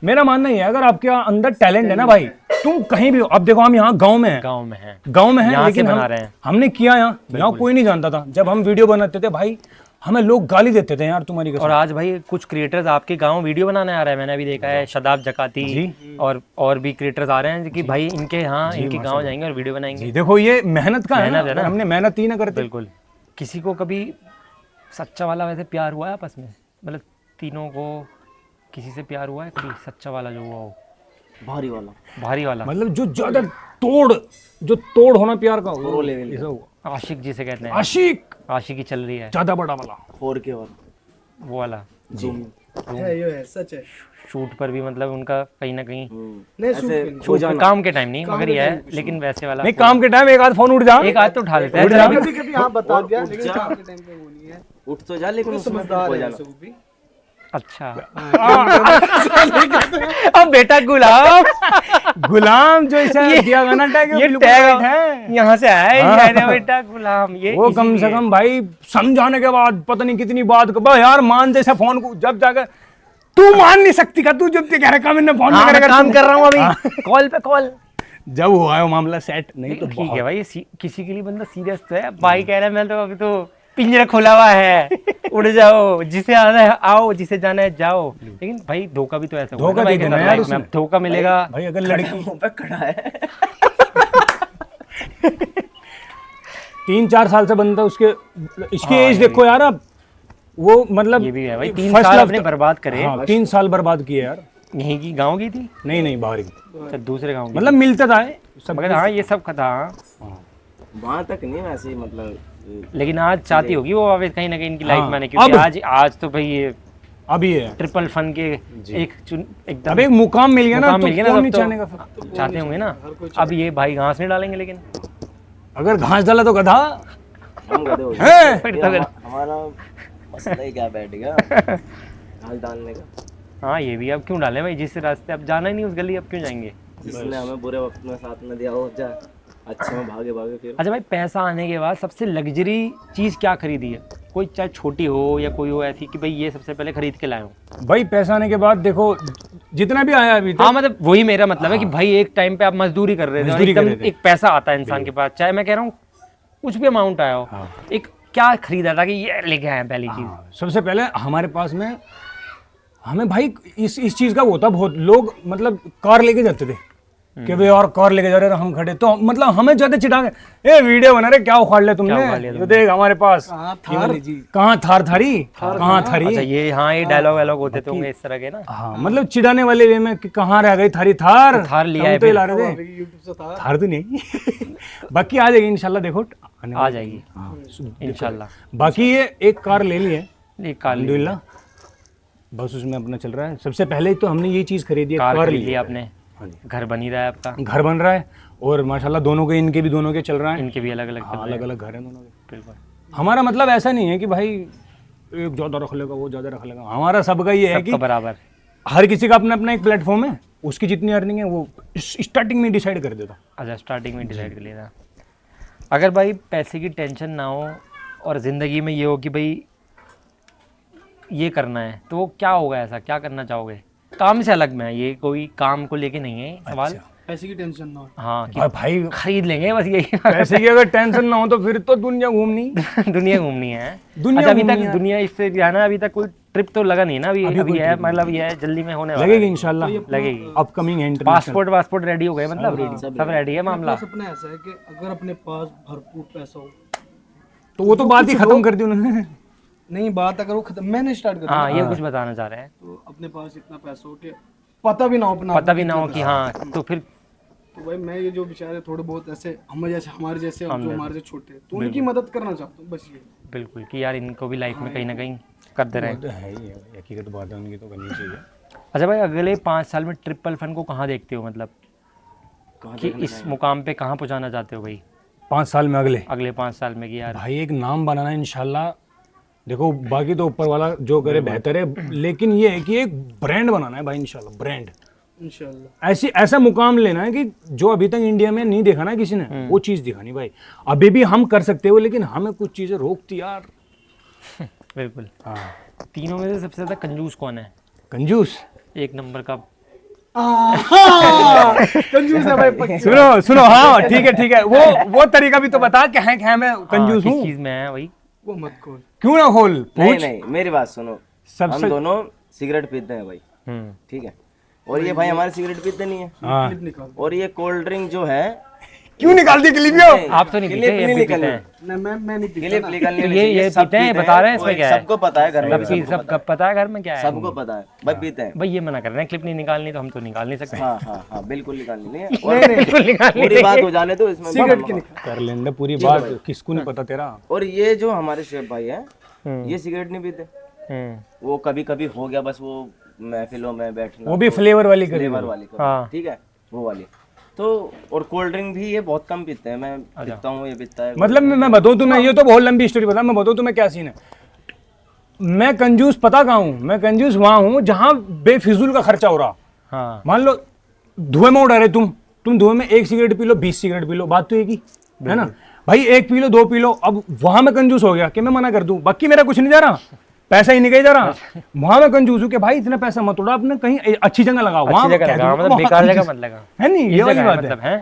मेरा मानना ये है, अगर आपके अंदर टैलेंट है ना भाई, तुम कहीं भी हो। अब देखो हम यहाँ गांव में हैं, गांव में है, लेकिन बना रहे हैं। हमने किया यहाँ कोई नहीं जानता था। जब हम वीडियो बनाते थे भाई, हमें लोग गाली देते थे यार तुम्हारी कसम। और आज भाई कुछ क्रिएटर्स आपके गांव वीडियो बनाने आ रहे हैं, मैंने अभी देखा है, शदाब जकाती और भी क्रिएटर्स आ रहे हैं कि भाई इनके यहाँ इनके गांव जाएंगे और वीडियो बनाएंगे। देखो ये मेहनत का है मेहनत है ना, हमने मेहनत ही ना करते। बिल्कुल। किसी को कभी सच्चा वाला वैसे प्यार हुआ है आपस में, मतलब तीनों को किसी से प्यार हुआ है कभी, सच्चा वाला जो हुआ हो, भारी वाला मतलब जो ज्यादा तोड़ होना प्यार का, वो ऐसा हुआ। आशिक जिसे कहते हैं, आशिकी चल रही है, ज्यादा बड़ा वाला 4K वाला, वो वाला जूम है, ये है, सच है। शूट पर भी मतलब उनका कहीं ना कहीं नहीं शूट पे काम के टाइम नहीं, मगर ये है, लेकिन वैसे वाला नहीं, काम के टाइम एक आध फोन उठ जा, एक आध तो उठा लेते हैं कभी कभी हाँ बता दिया, लेकिन काम के टाइम पे वो नहीं है। उठ तो जा, लेकिन उसमें समझदार हो है जाना। वैसे वो भी। अच्छा। अब बेटा गुलाम जो इसे दिया गाना टैग, ये टैग है यहाँ से आया है, बेटा गुलाम। ये वो कम से कम भाई समझाने के बाद पता नहीं कितनी बात को यार मान जैसे फोन को, जब जाकर तू मान नहीं सकती का, तू जब कह रहा मैंने फोन काम कर रहा हूँ अभी कॉल पे कॉल, जब हुआ है मामला सेट। नहीं तो ठीक है भाई, किसी के लिए बंदा सीरियस तो है। भाई कह रहा है मैं तो अभी तो पिंजरा खुला हुआ है, उड़ जाओ, जिसे आना है आओ, जिसे जाना है जाओ। लेकिन भाई धोखा भी तो ऐसा धोखा भाई, धोखा मिलेगा भाई अगर लड़की पे खड़ा है 3-4 साल से बनता उसके, इसकी एज देखो यार अब, वो मतलब ये भी है भाई, 3 साल अपने बर्बाद करे। 3 साल बर्बाद किए यार। यहीं की गाँव की थी? नहीं बाहर की, अच्छा दूसरे गाँव की, मतलब मिलता था सब, मगर हाँ ये सब था वहाँ तक नहीं वैसे ही, मतलब लेकिन आज चाहती होगी वो अब कहीं ना कहीं इनकी लाइफ में, क्योंकि आज तो भाई ये अभी है ट्रिपल फन के एकदम अब एक मुकाम मिल गया ना, तो कौन नहीं चाहने का फिर? चाहते होंगे ना। अब ये भाई घास नहीं डालेंगे, लेकिन अगर घास डाला तो गधा हम गधे हो है। फिर तो हमारा मसला ही क्या बैठ गया घास डालने का। हाँ ये भी, अब क्यों डालें भाई, जिस रास्ते अब जाना ही नहीं उस गली, अब क्यों जाएंगे? जिसने हमें बुरे वक्त में साथ में दिया हो जा, अच्छे में भागे फिर। अच्छा भाई, पैसा आने के बाद सबसे लग्जरी चीज़ क्या खरीदी है? कोई चाहे छोटी हो या कोई हो ऐसी कि भाई ये सबसे पहले खरीद के लाए हो। भाई पैसा आने के बाद देखो जितना भी आया अभी तक, हाँ मतलब वही मेरा मतलब है कि भाई एक टाइम पे आप मजदूरी कर रहे थे, एकदम एक पैसा आता है इंसान के पास, चाहे मैं कह रहा हूँ कुछ भी अमाउंट आया हो, एक क्या खरीदा था कि ये लेके आए पहली चीज? सबसे पहले हमारे पास में हमें भाई इस चीज का वो था, बहुत लोग मतलब कार लेके जाते थे कि भाई और कार लेके जा रहे हैं, हम खड़े तो मतलब हमें ज्यादा चिढ़ाएंगे, ए वीडियो बना रहे क्या उखाड़ ले तुमने, ये देख हमारे पास कहाँ थार थारी। अच्छा ये हाँ ये डायलॉग वायलॉग होते थे होंगे इस तरह के ना। हाँ मतलब चिढ़ाने वाले वे में कि कहाँ रह गई थारी थार लिया है, तो ला रहे थे थार तो नहीं बाकी आ जाएगी इंशाल्लाह, देखो आ जाएगी इंशाल्लाह। बाकी ये एक कार ले ली है अल्हम्दुलिल्लाह, बस उसमें अपना चल रहा है। सबसे पहले तो हमने ये चीज खरीदी है, कार ली आपने, घर बन ही रहा है आपका, घर बन रहा है और माशाल्लाह दोनों के, इनके भी दोनों के चल रहा है, इनके भी अलग अलग अलग अलग घर है दोनों के। बिल्कुल, हमारा मतलब ऐसा नहीं है कि भाई एक ज्यादा रख लेगा वो ज्यादा रख लेगा, हमारा सबका ये है कि बराबर, हर किसी का अपना अपना एक प्लेटफॉर्म है, उसकी जितनी अर्निंग है वो स्टार्टिंग में डिसाइड कर देता। अच्छा स्टार्टिंग में डिसाइड कर लिया था। अगर भाई पैसे की टेंशन ना हो और ज़िंदगी में ये हो कि भाई ये करना है, तो वो क्या होगा, ऐसा क्या करना चाहोगे? काम से अलग में, ये कोई काम को लेके नहीं है सवाल। पैसे की टेंशन ना हो। हाँ कि भाई खरीद लेंगे बस यही पैसे की अगर टेंशन ना हो तो फिर तो दुनिया घूमनी दुनिया घूमनी है। दुनिया अच्छा, अभी तक दुनिया इससे जाना, अभी तक कोई ट्रिप तो लगा नहीं ना अभी है, मतलब ये है जल्दी में होने वाला लगेगी इंशाल्लाह, लगेगी। अपकमिंग है। पासपोर्ट रेडी हो गए, मतलब सब रेडी है मामला। सपना ऐसा है कि अगर अपने पास भरपूर पैसा हो तो वो तो बात ही खत्म कर दी उन्होंने। नहीं, बात अगर वो खत्म, मैंने स्टार्ट कर हाँ ये कुछ बताना चाह रहे हैं, तो अपने पास इतना पैसा हो कि पता भी ना हो कि हाँ, तो फिर तो भाई मैं ये जो बेचारे थोड़े बहुत ऐसे हमारे जैसे जो हमारे से छोटे, तो उनकी मदद करना चाहता हूँ बस ये। बिल्कुल कि यार इनको भी लाइफ में कहीं ना कहीं कर दे रहे हैं। है ही, हकीकत बात है, उनकी तो करनी चाहिए। अच्छा भाई, अगले 5 साल में ट्रिपल फन को कहाँ देखते हो? मतलब कि इस मुकाम पे कहाँ पहुँचाना चाहते हो भाई 5 साल में अगले अगले 5 साल में कि यार भाई एक नाम बनाना है इंशाल्लाह। देखो बाकी तो ऊपर वाला जो करे बेहतर है, लेकिन ये है कि एक ब्रांड बनाना है भाई इंशाल्लाह, ब्रांड। इंशाल्लाह ऐसी ऐसा मुकाम लेना है कि जो अभी तक इंडिया में नहीं देखा ना किसी ने, वो चीज़ दिखानी भाई। अभी भी हम कर सकते हो, लेकिन हमें कुछ चीज़ें रोकती यार। बिल्कुल। हाँ तीनों में से सबसे ज़्यादा कंजूस कौन है? कंजूस, एक नंबर का कंजूस है भाई पक्की। सुनो सुनो, हाँ ठीक है, वो तरीका भी तो बता कि है मैं कंजूस किस हूँ। चीज़ में है भाई? वो मत खोल। क्यों ना खोल, नहीं पूछ। नहीं मेरी बात सुनो, सबसे हम दोनों सिगरेट पीते हैं भाई, ठीक है, और ये भाई हमारे सिगरेट पीते नहीं है, हाँ क्लिप निकाल। और ये कोल्ड ड्रिंक जो है क्यों निकाल दी क्लिप? आप तो नहीं पीते, ये भी पीते हैं। नहीं मैं नहीं पीता क्लिप ना। निकालनी तो नहीं चाहिए, ये सब पीते हैं, पीते बता रहे हैं इसमें और क्या है? सबको पता है घर में भी, सब सब पता है घर में क्या है? सबको पता है भाई, पीते हैं। भाई ये मना कर रहे हैं क्लिप नहीं निकालनी, तो हम तो निकाल नहीं सकते। हाँ बिल्कुल निकालनी नहीं है। और पूरी बात हो जाने तो इसमें सिगरेट की निकाल। कर लेंगे पूरी बात, किसको नहीं पता तेरा। और ये जो हमारे शेफ भाई है, ये सिगरेट नहीं पीते, वो कभी कभी हो गया बस, वो महफिलों में बैठना, वो भी फ्लेवर वाली करी फ्लेवर वाली हाँ। ठीक है, वो वाली तो। और कोल्ड ड्रिंक भी ये बहुत कम पीते हैं, मैं पीता हूँ, ये पीता है। मतलब मैं बताऊँ तुम्हें, ये तो बहुत लंबी स्टोरी बता, मैं बताऊँ तुम्हें क्या सीन है। मैं कंजूस पता कहाँ हूँ, मैं कंजूस वहाँ हूँ जहाँ बेफिजूल का खर्चा हो रहा। हाँ मान लो धुएं में उड़ा रहे तुम धुएं में 1 cigarette P low, 20 cigarette P low, बात तो एक ही है ना भाई। 1 पी लो, 2 पी लो, अब वहां मैं कंजूस हो गया कि मैं मना कर दूं, बाकी मेरा कुछ नहीं जा रहा, पैसा ही नहीं जा रहा। वहां मैं कंजूस हूँ कि भाई इतना पैसा मत उड़ा, अपने कहीं अच्छी जगह लगाओ, वहां अच्छी जगह लगाओ, मतलब बेकार जगह मत लगाओ, है नहीं, ये वाली बात मतलब है।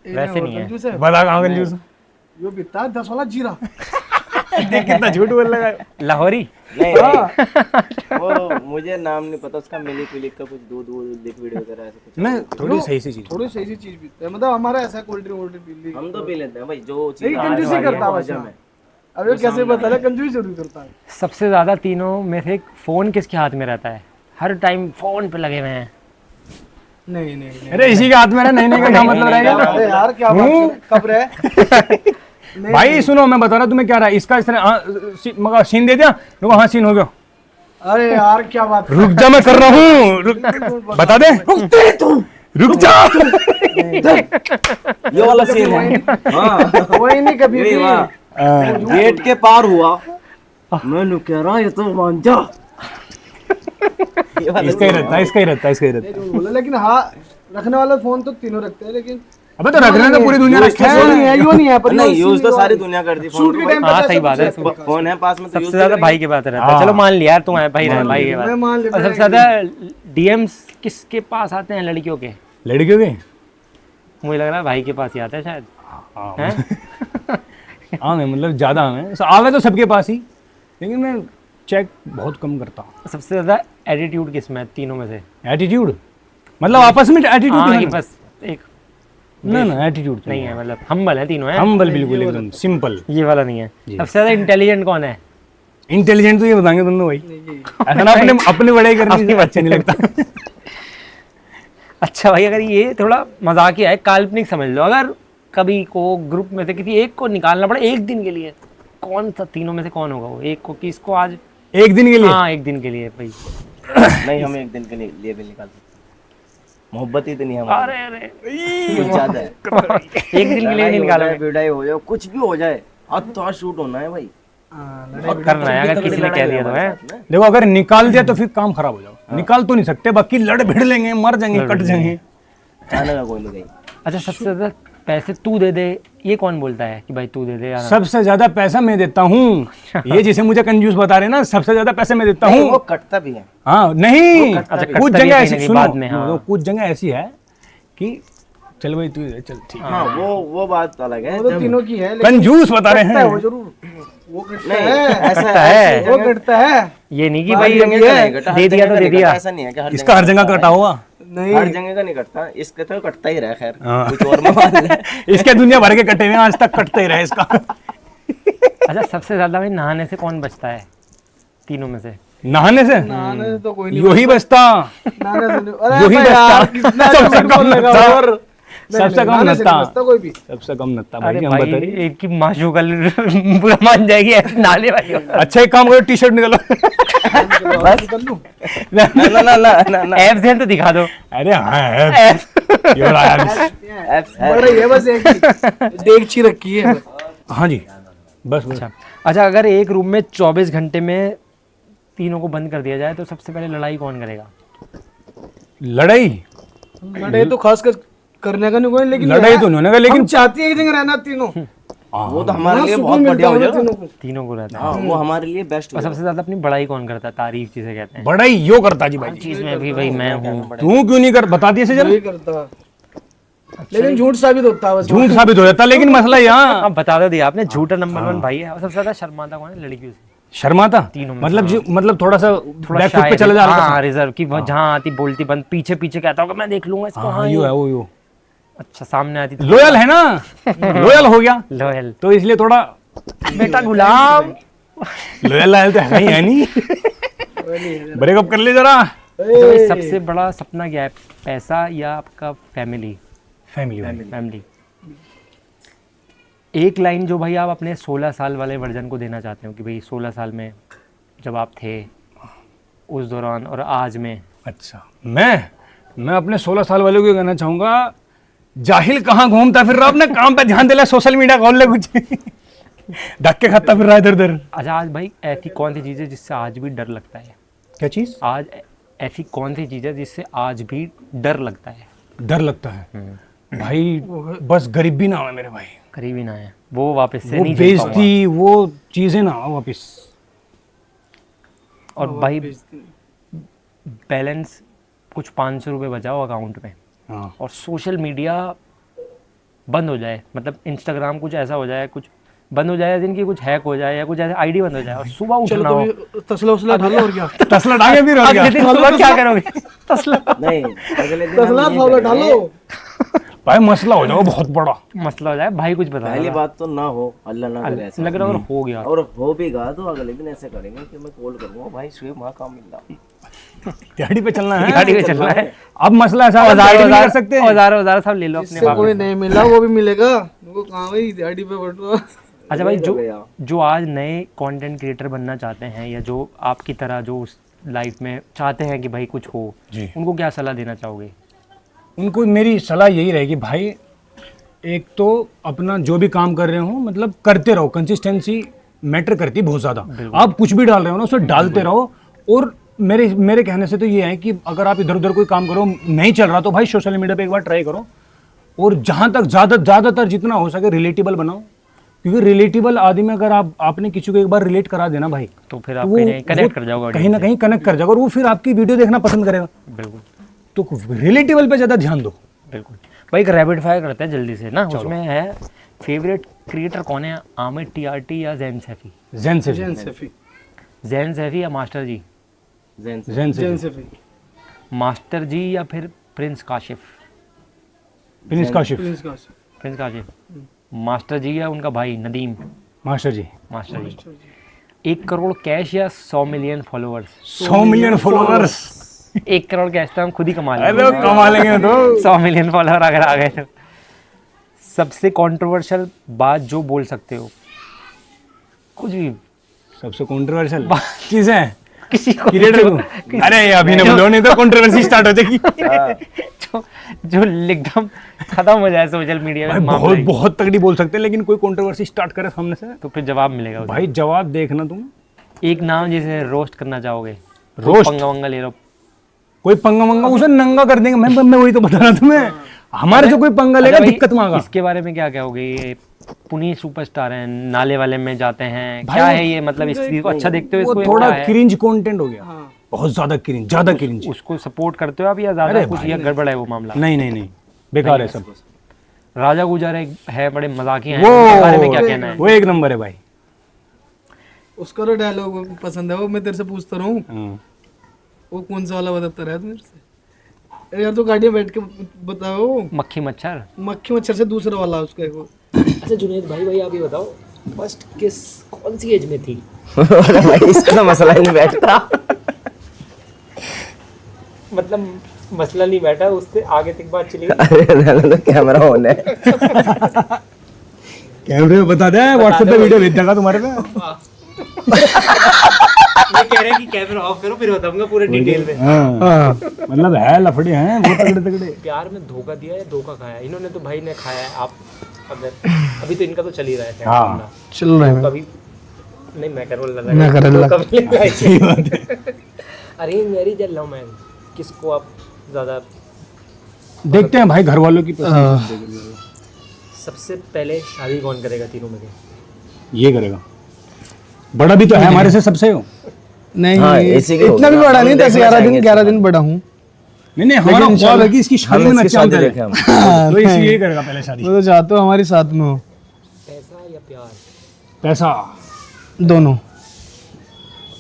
है वैसे नहीं है। कंजूस है। बता कहाँ कंजूस हूं? यो पीता है 10 वाला जीरा। देख कितना झूठ बोल लगा। लाहौरी नहीं नहीं, वो मुझे नाम नहीं पता उसका, मिल्क विलिक का कुछ दूध लिक्विड वगैरह ऐसा कुछ। मैं थोड़ी सही सी चीज, थोड़ी सही सी चीज पीते हैं, मतलब हमारा ऐसा कोल्ड ड्रिंक पी ली। हम तो पी लेते हैं भाई, जो चीज नहीं कंजूस ही करता है हजम है। अब ये कैसे बता रहा, कंजूस जरूर करता है। सबसे ज्यादा तीनों में से फोन किसके हाथ में रहता है? हर टाइम फोन पे लगे हुए हैं। नहीं अरे इसी के हाथ में नहीं का क्या मतलब रहेगा? अरे यार क्या बात है, कब रहे। भाई सुनो, मैं बता रहा तुम्हें क्या रहा है इसका, इस तरह मगर सीन दे दिया, देखो हाँ सीन हो गया। अरे यार क्या बात है। रुक जा, मैं कर रहा हूँ, बता दे, रुक जा। ये वाला सीन है, हाँ वही नहीं कभी भी। गेट के पार हुआ, मैंने कह रहा ये तो मान जा। इसका ही रहता है, इसका ही रहता है, इसका ही रहता है। जो बोला, लेकिन हाँ रखने वाला फोन तो तीनों रखते हैं, लेकिन अबे तो रखने तो पूरी दुनिया रखता वो नहीं है। है, यो नहीं है, पर नहीं यूज तो सारी दुनिया करती शूट के फोन टाइम को। पे हाँ, तो सही बात है। सबसे फोन है पास में तो सबसे यूज ज्यादा भाई के बात रहता है। चलो मान लिया यार, तुम है भाई रहे भाई के मैं मान बात। लेता और सबसे ज्यादा डीएम्स किसके पास आते हैं? लड़कियों के। लड़कियों के मुझे लग रहा है भाई के पास ही आता है शायद। हैं? हाँ मैं मतलब ज्यादा हमें आवे तो सबके पास ही, लेकिन मैं चेक बहुत कम करता हूँ। सबसे ज्यादा एटीट्यूड किस में है तीनों में से? एटीट्यूड मतलब आपस में एटीट्यूड हाँ, है कि ना? बस एक ना एटीट्यूड नहीं है, मतलब हम्बल है तीनों है। हम्बल बिल्कुल एकदम सिंपल। ये वाला नहीं है। सबसे ज्यादा इंटेलिजेंट कौन है? इंटेलिजेंट तो ये बताएंगे तुम भाई, ऐसा ना अपने अपने बड़ाई करनी से अच्छा नहीं लगता। अच्छा भाई, अगर ये थोड़ा मजाकिया है, काल्पनिक समझ लो, अगर कभी को ग्रुप में से किसी एक को निकालना पड़े एक दिन के लिए, कौन सा तीनों में से कौन होगा वो एक को? किसको आज? एक दिन के लिए? हाँ एक दिन के लिए भाई। नहीं, हम एक दिन के लिए भी निकाल सकते, मोहब्बत ही तो नहीं है हमारी, अरे अरे कुछ ज्यादा है। एक दिन के लिए नहीं निकालोगे? विदाई हो जाए, कुछ भी हो जाए, आज तो आज शूट होना है भाई, करना है अगर किसी ने कह दिया तो है। देखो अगर निकाल दिया तो फिर काम खराब हो जाओ। निकाल तो नहीं सकते, बाकी लड़ भिड़ लेंगे, मर जाएंगे, कट जाएंगे, जाने का कोई नहीं कहीं। अच्छा, सबसे ज्यादा पैसे तू दे दे, ये कौन बोलता है कि भाई तू दे दे यार? सबसे ज्यादा पैसा मैं देता हूँ। ये जिसे मुझे कंजूस बता रहे ना, सबसे ज्यादा पैसा मैं देता नहीं, वो हूँ। कटता भी है। हाँ नहीं, अच्छा, कुछ कटता भी जगह है ऐसी, कहीं सुनो बाद में, हाँ। कुछ जगह ऐसी है कि चल भाई तू दे, चल ठीक है। हाँ वो बात अलग है। वो तो तीनों की है, लेकिन कंजूस बता रहे कटता है वो हैं। जरूर, वो कटता नहीं है, ऐसा है। वो कटता है। ये नहीं कि हर भाई जगह का नहीं कटा, हर दे दिया जगह तो का दे नहीं दिया। कटा, ऐसा नहीं है कि हर इसका हर जगह कटा हुआ नहीं हर जगह का नहीं कटता, इसके तो कटता ही रहा। खैर हाँ। कुछ और मान ले। इसके दुनिया भर के कटे हुए हैं, आज तक कटते ही रहे इसका। अच्छा, सबसे ज्यादा भाई नहाने से कौन बचता है तीनों में से? नहाने से नहाने से तो कोई नहीं, यो ही बचता, नहाने से नहीं। यो ही अरे यार, बचता, कितना सबसे झूठ कम बोल लगा नत्था। और सबसे कम नहाने से नत्था। नहीं बचता कोई भी। सबसे कम नत्ता अरे भाई, हम बता भाई रहे। एक की माशूका बुरा मान जाएगी ऐसे नाले वाली। अच्छा एक काम करो, टी शर्ट निकालो। निकल लूं? ना ना ना ना ना ऐप से तो दिखा दो। अरे हाँ है। ये बड़ा यार। बड़ा ये बस एक देगची रखी है। हाँ जी, बस बस। अच्छा, अगर एक रूम में 24 घंटे में तीनों को बंद कर दिया जाए तो सबसे पहले लड़ाई कौन करेगा? लड़ाई लड़ाई तो खास कर करने का नहीं कोई, लेकिन लड़ाई तो नहीं होने का, लेकिन हम चाहते हैं एक जगह रहना तीनों। वो तो हमारे लिए सुकून बहुत मिलता बढ़िया हो है जाएगा। तीनों को। तीनों को रहता है। हाँ, वो हमारे लिए बेस्ट हो और सबसे ज्यादा अपनी बड़ाई कौन करता है? तारीफ जिसे कहते हैं। बड़ाई यो करता जी भाई। चीज में भी भाई मैं हूँ। तू क्यों नहीं कर, बता दिए से जरा। यही करता, लेकिन झूठ साबित होता है बस। झूठ साबित हो जाता, लेकिन मसला यहाँ अब बता दो दिया आपने, झूठा नंबर 1 भाई है। और सबसे ज्यादा शर्माता कौन है लड़कियों से? शर्माता, तीनों में मतलब जो मतलब थोड़ा सा थोड़ा बैक फुट पे शाय चला जा रहा हाँ, रिजर्व की वो जहाँ आती बोलती बंद, पीछे पीछे कहता होगा मैं देख लूंगा इसको। हाँ, यो है वो यो। अच्छा, सामने आती तो लोयल है ना, लोयल हो गया लोयल। तो इसलिए थोड़ा बेटा गुलाम। लोयल है तो है ही है नहीं। ब्रेकअप कर ले जरा। तो भाई सबसे बड़ा सपना क्या है? पैसा या आपका फैमिली? फैमिली। फैमिली। एक लाइन जो भाई आप अपने 16 साल वाले वर्जन को देना चाहते हो कि भाई 16 साल में जब आप थे उस दौरान और आज में। अच्छा, मैं अपने 16 साल वालों को कहना चाहूंगा, जाहिल कहाँ घूमता फिर रहा, अपने काम पे ध्यान दे ले, सोशल मीडिया खोल ले, कुछ धक्के खाता फिर रहा इधर उधर। अच्छा, आज भाई ऐसी कौन सी चीज़ है जिससे आज भी डर लगता है? क्या चीज? आज ऐसी कौन सी चीज़ है जिससे आज भी डर लगता है? डर लगता है भाई, बस गरीबी ना हो मेरे भाई, करीब ही ना है वो वापस से वो नहीं झेल पाऊंगा। बेइज्जती, वो चीजें ना हो वापस। और भाई बैलेंस कुछ 500 रुपये बचाओ अकाउंट में हाँ, और सोशल मीडिया बंद हो जाए, मतलब इंस्टाग्राम कुछ ऐसा हो जाए, कुछ बंद हो जाए, जिनकी कुछ हैक हो जाए या कुछ ऐसे आईडी बंद हो जाए और सुबह चलो उठना तो हो। भी तसला उसला ढालो और क्या। तसला डागे फिर हो अगले गया दिन सुबह क्या करोगे? तसला नहीं, अगले दिन हम तसला ये फावला करेंगे। ढालो। भाई, मसला हो जाएगा बहुत बड़ा। मसला हो जाए भाई, कुछ बता पहली दो। बात तो ना हो, अल्लाह ना करे ऐसा। लग रहा है और हो गया और हो भी गा तो अगले दिन ऐसे करेंगे कि मैं कॉल करूंगा, भाई शुएब वहाँ काम मिल रहा। गाड़ी पे चलना है, गाड़ी पे चलना है। अब मसला ऐसा है, गाड़ी भी नहीं कर सकते। औजार सब ले लो अपने जिससे कोई नहीं मिला वो भी मिलेगा। उनको कहाँ भाई गाड़ी पे बैठो। अच्छा भाई, गया। जो आज नए कंटेंट क्रिएटर बनना चाहते हैं या जो आपकी तरह जो उस लाइफ में चाहते हैं कि भाई कुछ हो, जी। उनको क्या सलाह देना चाहोगे? उनको मेरी सलाह यही रहेगी भाई, एक तो अपना जो भी काम कर रहे हो मतलब करते रहो, कंसिस्टेंसी मैटर करती है बहुत ज़्यादा। आप कुछ भी डाल रहे हो ना, उसे डालते रहो। और मेरे कहने से तो ये है कि अगर आप इधर उधर कोई काम करो नहीं चल रहा तो भाई सोशल मीडिया पे एक बार ट्राई करो, और जहाँ तक ज़्यादातर जितना हो सके रिलेटेबल बनाओ, क्योंकि रिलेटेबल आदमी अगर आपने किसी को एक बार रिलेट करा देना भाई, तो फिर आप वो कनेक्ट कर जाओगे कहीं ना कहीं कनेक्ट कर जाओगा और वो फिर आपकी वीडियो देखना पसंद करेगा। बिल्कुल तो रिलेटेबल पे ज़्यादा ध्यान दो। बिल्कुल भाई, एक रैपिड फायर करते हैं जल्दी से ना। उसमें है फेवरेट क्रिएटर कौन है, आमिर टीआरटी या जैन सैफी? जैन से जैन सैफी। जैन सैफी या मास्टर जी? जैन से। जैन जैन से सैफी। मास्टर जी या फिर prince Kashif? Prince Kashif. Prince Kashif. Prince Kashif. Master ji या उनका भाई Nadeem? Master ji. Master ji. 1 crore cash या 100 million followers? 100 million followers. 1 crore cash तो हम खुद ही कमा अरे लेंगे। कमा लेंगे तो। 100 मिलियन फॉलोअर अगर आ गए तो। सबसे कंट्रोवर्शियल बात जो बोल सकते हो, कुछ भी, सबसे कंट्रोवर्शियल चीजें किसी को क्रिएटर को, अरे अभी ने बोलो नहीं तो कंट्रोवर्सी स्टार्ट हो जाएगी। जो एकदम खत्म हो जाए सोशल मीडिया भाई में मामला बहुत ही। बहुत तगड़ी बोल सकते हैं, लेकिन कोई कंट्रोवर्सी स्टार्ट करे सामने से तो फिर जवाब मिलेगा उसे। भाई जवाब देखना तुम। एक नाम जिसे रोस्ट करना चाहोगे? रोस्ट? पंगा वंगा ले लो। कोई पंगा मंगा उसे नंगा कर देंगे। मैं वही तो बता रहा तुम्हें, हमारे से कोई पंगा लेगा अच्छा भाई, दिक्कत मांगा। इसके बारे में क्या कहोगे? ये पुनीत सुपरस्टार हैं, नाले वाले में जाते हैं, भाई क्या है ये? मतलब इस चीज को अच्छा देखते हो वो इसको? थोड़ा क्या है? क्रिंज कंटेंट हो गया, हाँ। बहुत ज्यादा क्रिंज। उसको सपोर्ट करते हो आप या ज्यादा अरे कुछ भाई, या गड़बड़ है वो मामला? नहीं बेकार है सब। राजा गुजर है बड़े मजाकिया हैं, वो उनके बारे में क्या कहना है? वो एक नंबर है भाई। उसका तो डायलॉग पसंद है वो, मैं तेरे से पूछता रहूं हाँ। वो कौन सा वाला बताता रहा मेरे से। अरे यार तो गाड़ी में बैठ के बताओ। मक्खी मच्छर। मक्खी मच्छर से दूसरा वाला उसका एक वो। अच्छा जुनैद भाई आप ये बताओ, फर्स्ट किस कौन सी एज में थी? भाई इसका तो मसला ही नहीं बैठता। मतलब मसला नहीं बैठा, उससे आगे तक बात चली। अरे रहने दो, कैमरा ऑन है। कैमरे में बता दे, व्हाट्सएप पे वीडियो भेज देगा तुम्हारे पे। ये कह रहे हैं कि कैमरा ऑफ करो फिर बताऊंगा पूरे डिटेल में। हाँ, मतलब है लफड़े हैं वो तगड़े तगड़े। प्यार में धोखा दिया है, धोखा खाया, इन्होंने तो भाई ने खाया है। आप अगर अभी तो इनका तो चल ही रहा है हाँ। चल रहे हैं कभी नहीं मैं कर मैं कर रहा सही बात है। अरेंज मैरिज या लव मैरिज किसको आप ज़्यादा देखते हैं भाई घर वालों की पसंद। सबसे पहले शादी कौन करेगा तीनों में से? ये करेगा, बड़ा भी तो है हमारे से सबसे हो। नहीं हाँ, ऐसे ही इतना भी होगा। बड़ा हम नहीं, देखना 10-11 दिन चाहेंगे 11 इसके दिन बड़ा हूँ। नहीं हमारा ख्वाब है कि इसकी शादी में हम मैं इसकी चाहूँ शादी पहले। देखें हम। तो इसलिए ये करेगा पहले शादी। मैं तो चाहता हूँ हमारी साथ में हो, पैसा या प्यार? पैसा दोनों।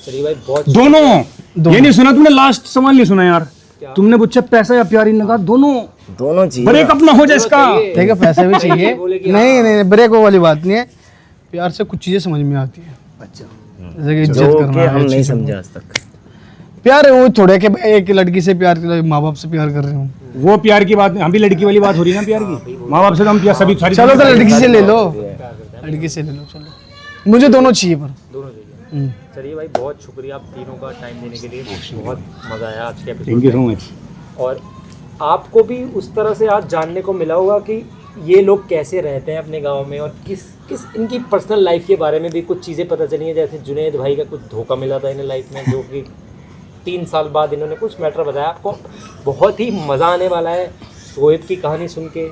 चलिए भाई बहुत दोनों। ये नहीं सुना तुमने, लास्ट सवाल नहीं सुना यार। तुमने पूछा पैसा या प्यार, इन्होंने कहा दोनों। दोनों चाहिए। ब्रेक अपना हो जाए इसका। देखो पैसे भी चाहिए, नहीं नहीं ब्रेक वो वाली बात नहीं है। प्यार से कुछ चीजें समझ में आती है। अच्छा, जैसे कि इज्जत जो करना कि है, हम नहीं चीज़ें। समझे आज तक। प्यार है वो थोड़े के एक लड़की से प्यार कर, माँ बाप से प्यार कर रहे हूँ। वो प्यार की बात नहीं, हम भी लड़की वाली बात हो रही है ना प्यार की। माँ बाप से तो हम प्यार सभी सारी चलो तो लड़की से ले लो, है। लड़की से ले लो। चलो मुझे दोनों चाहिए पर। दोनों चाहिए। चलिए भाई बहुत शुक्रिया आप तीनों का टाइम देने के लिए, बहुत मज़ा आया आज के थैंक यू एपिसोड सो में। मच। और आपको भी उस तरह से आज जानने को मिला होगा कि ये लोग कैसे रहते हैं अपने गांव में, और किस किस इनकी पर्सनल लाइफ के बारे में भी कुछ चीज़ें पता चली हैं। जैसे जुनैद भाई का कुछ धोखा मिला था इन्हें लाइफ में, जो कि 3 साल बाद इन्होंने कुछ मैटर बताया आपको। बहुत ही मज़ा आने वाला है शोएब की कहानी सुन के,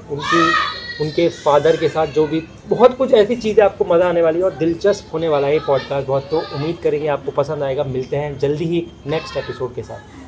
उनके फादर के साथ जो भी बहुत कुछ ऐसी चीज़ें आपको मज़ा आने वाली है और दिलचस्प होने वाला है ये पॉडकास्ट बहुत। तो उम्मीद करेंगे आपको पसंद आएगा। मिलते हैं जल्दी ही नेक्स्ट एपिसोड के साथ।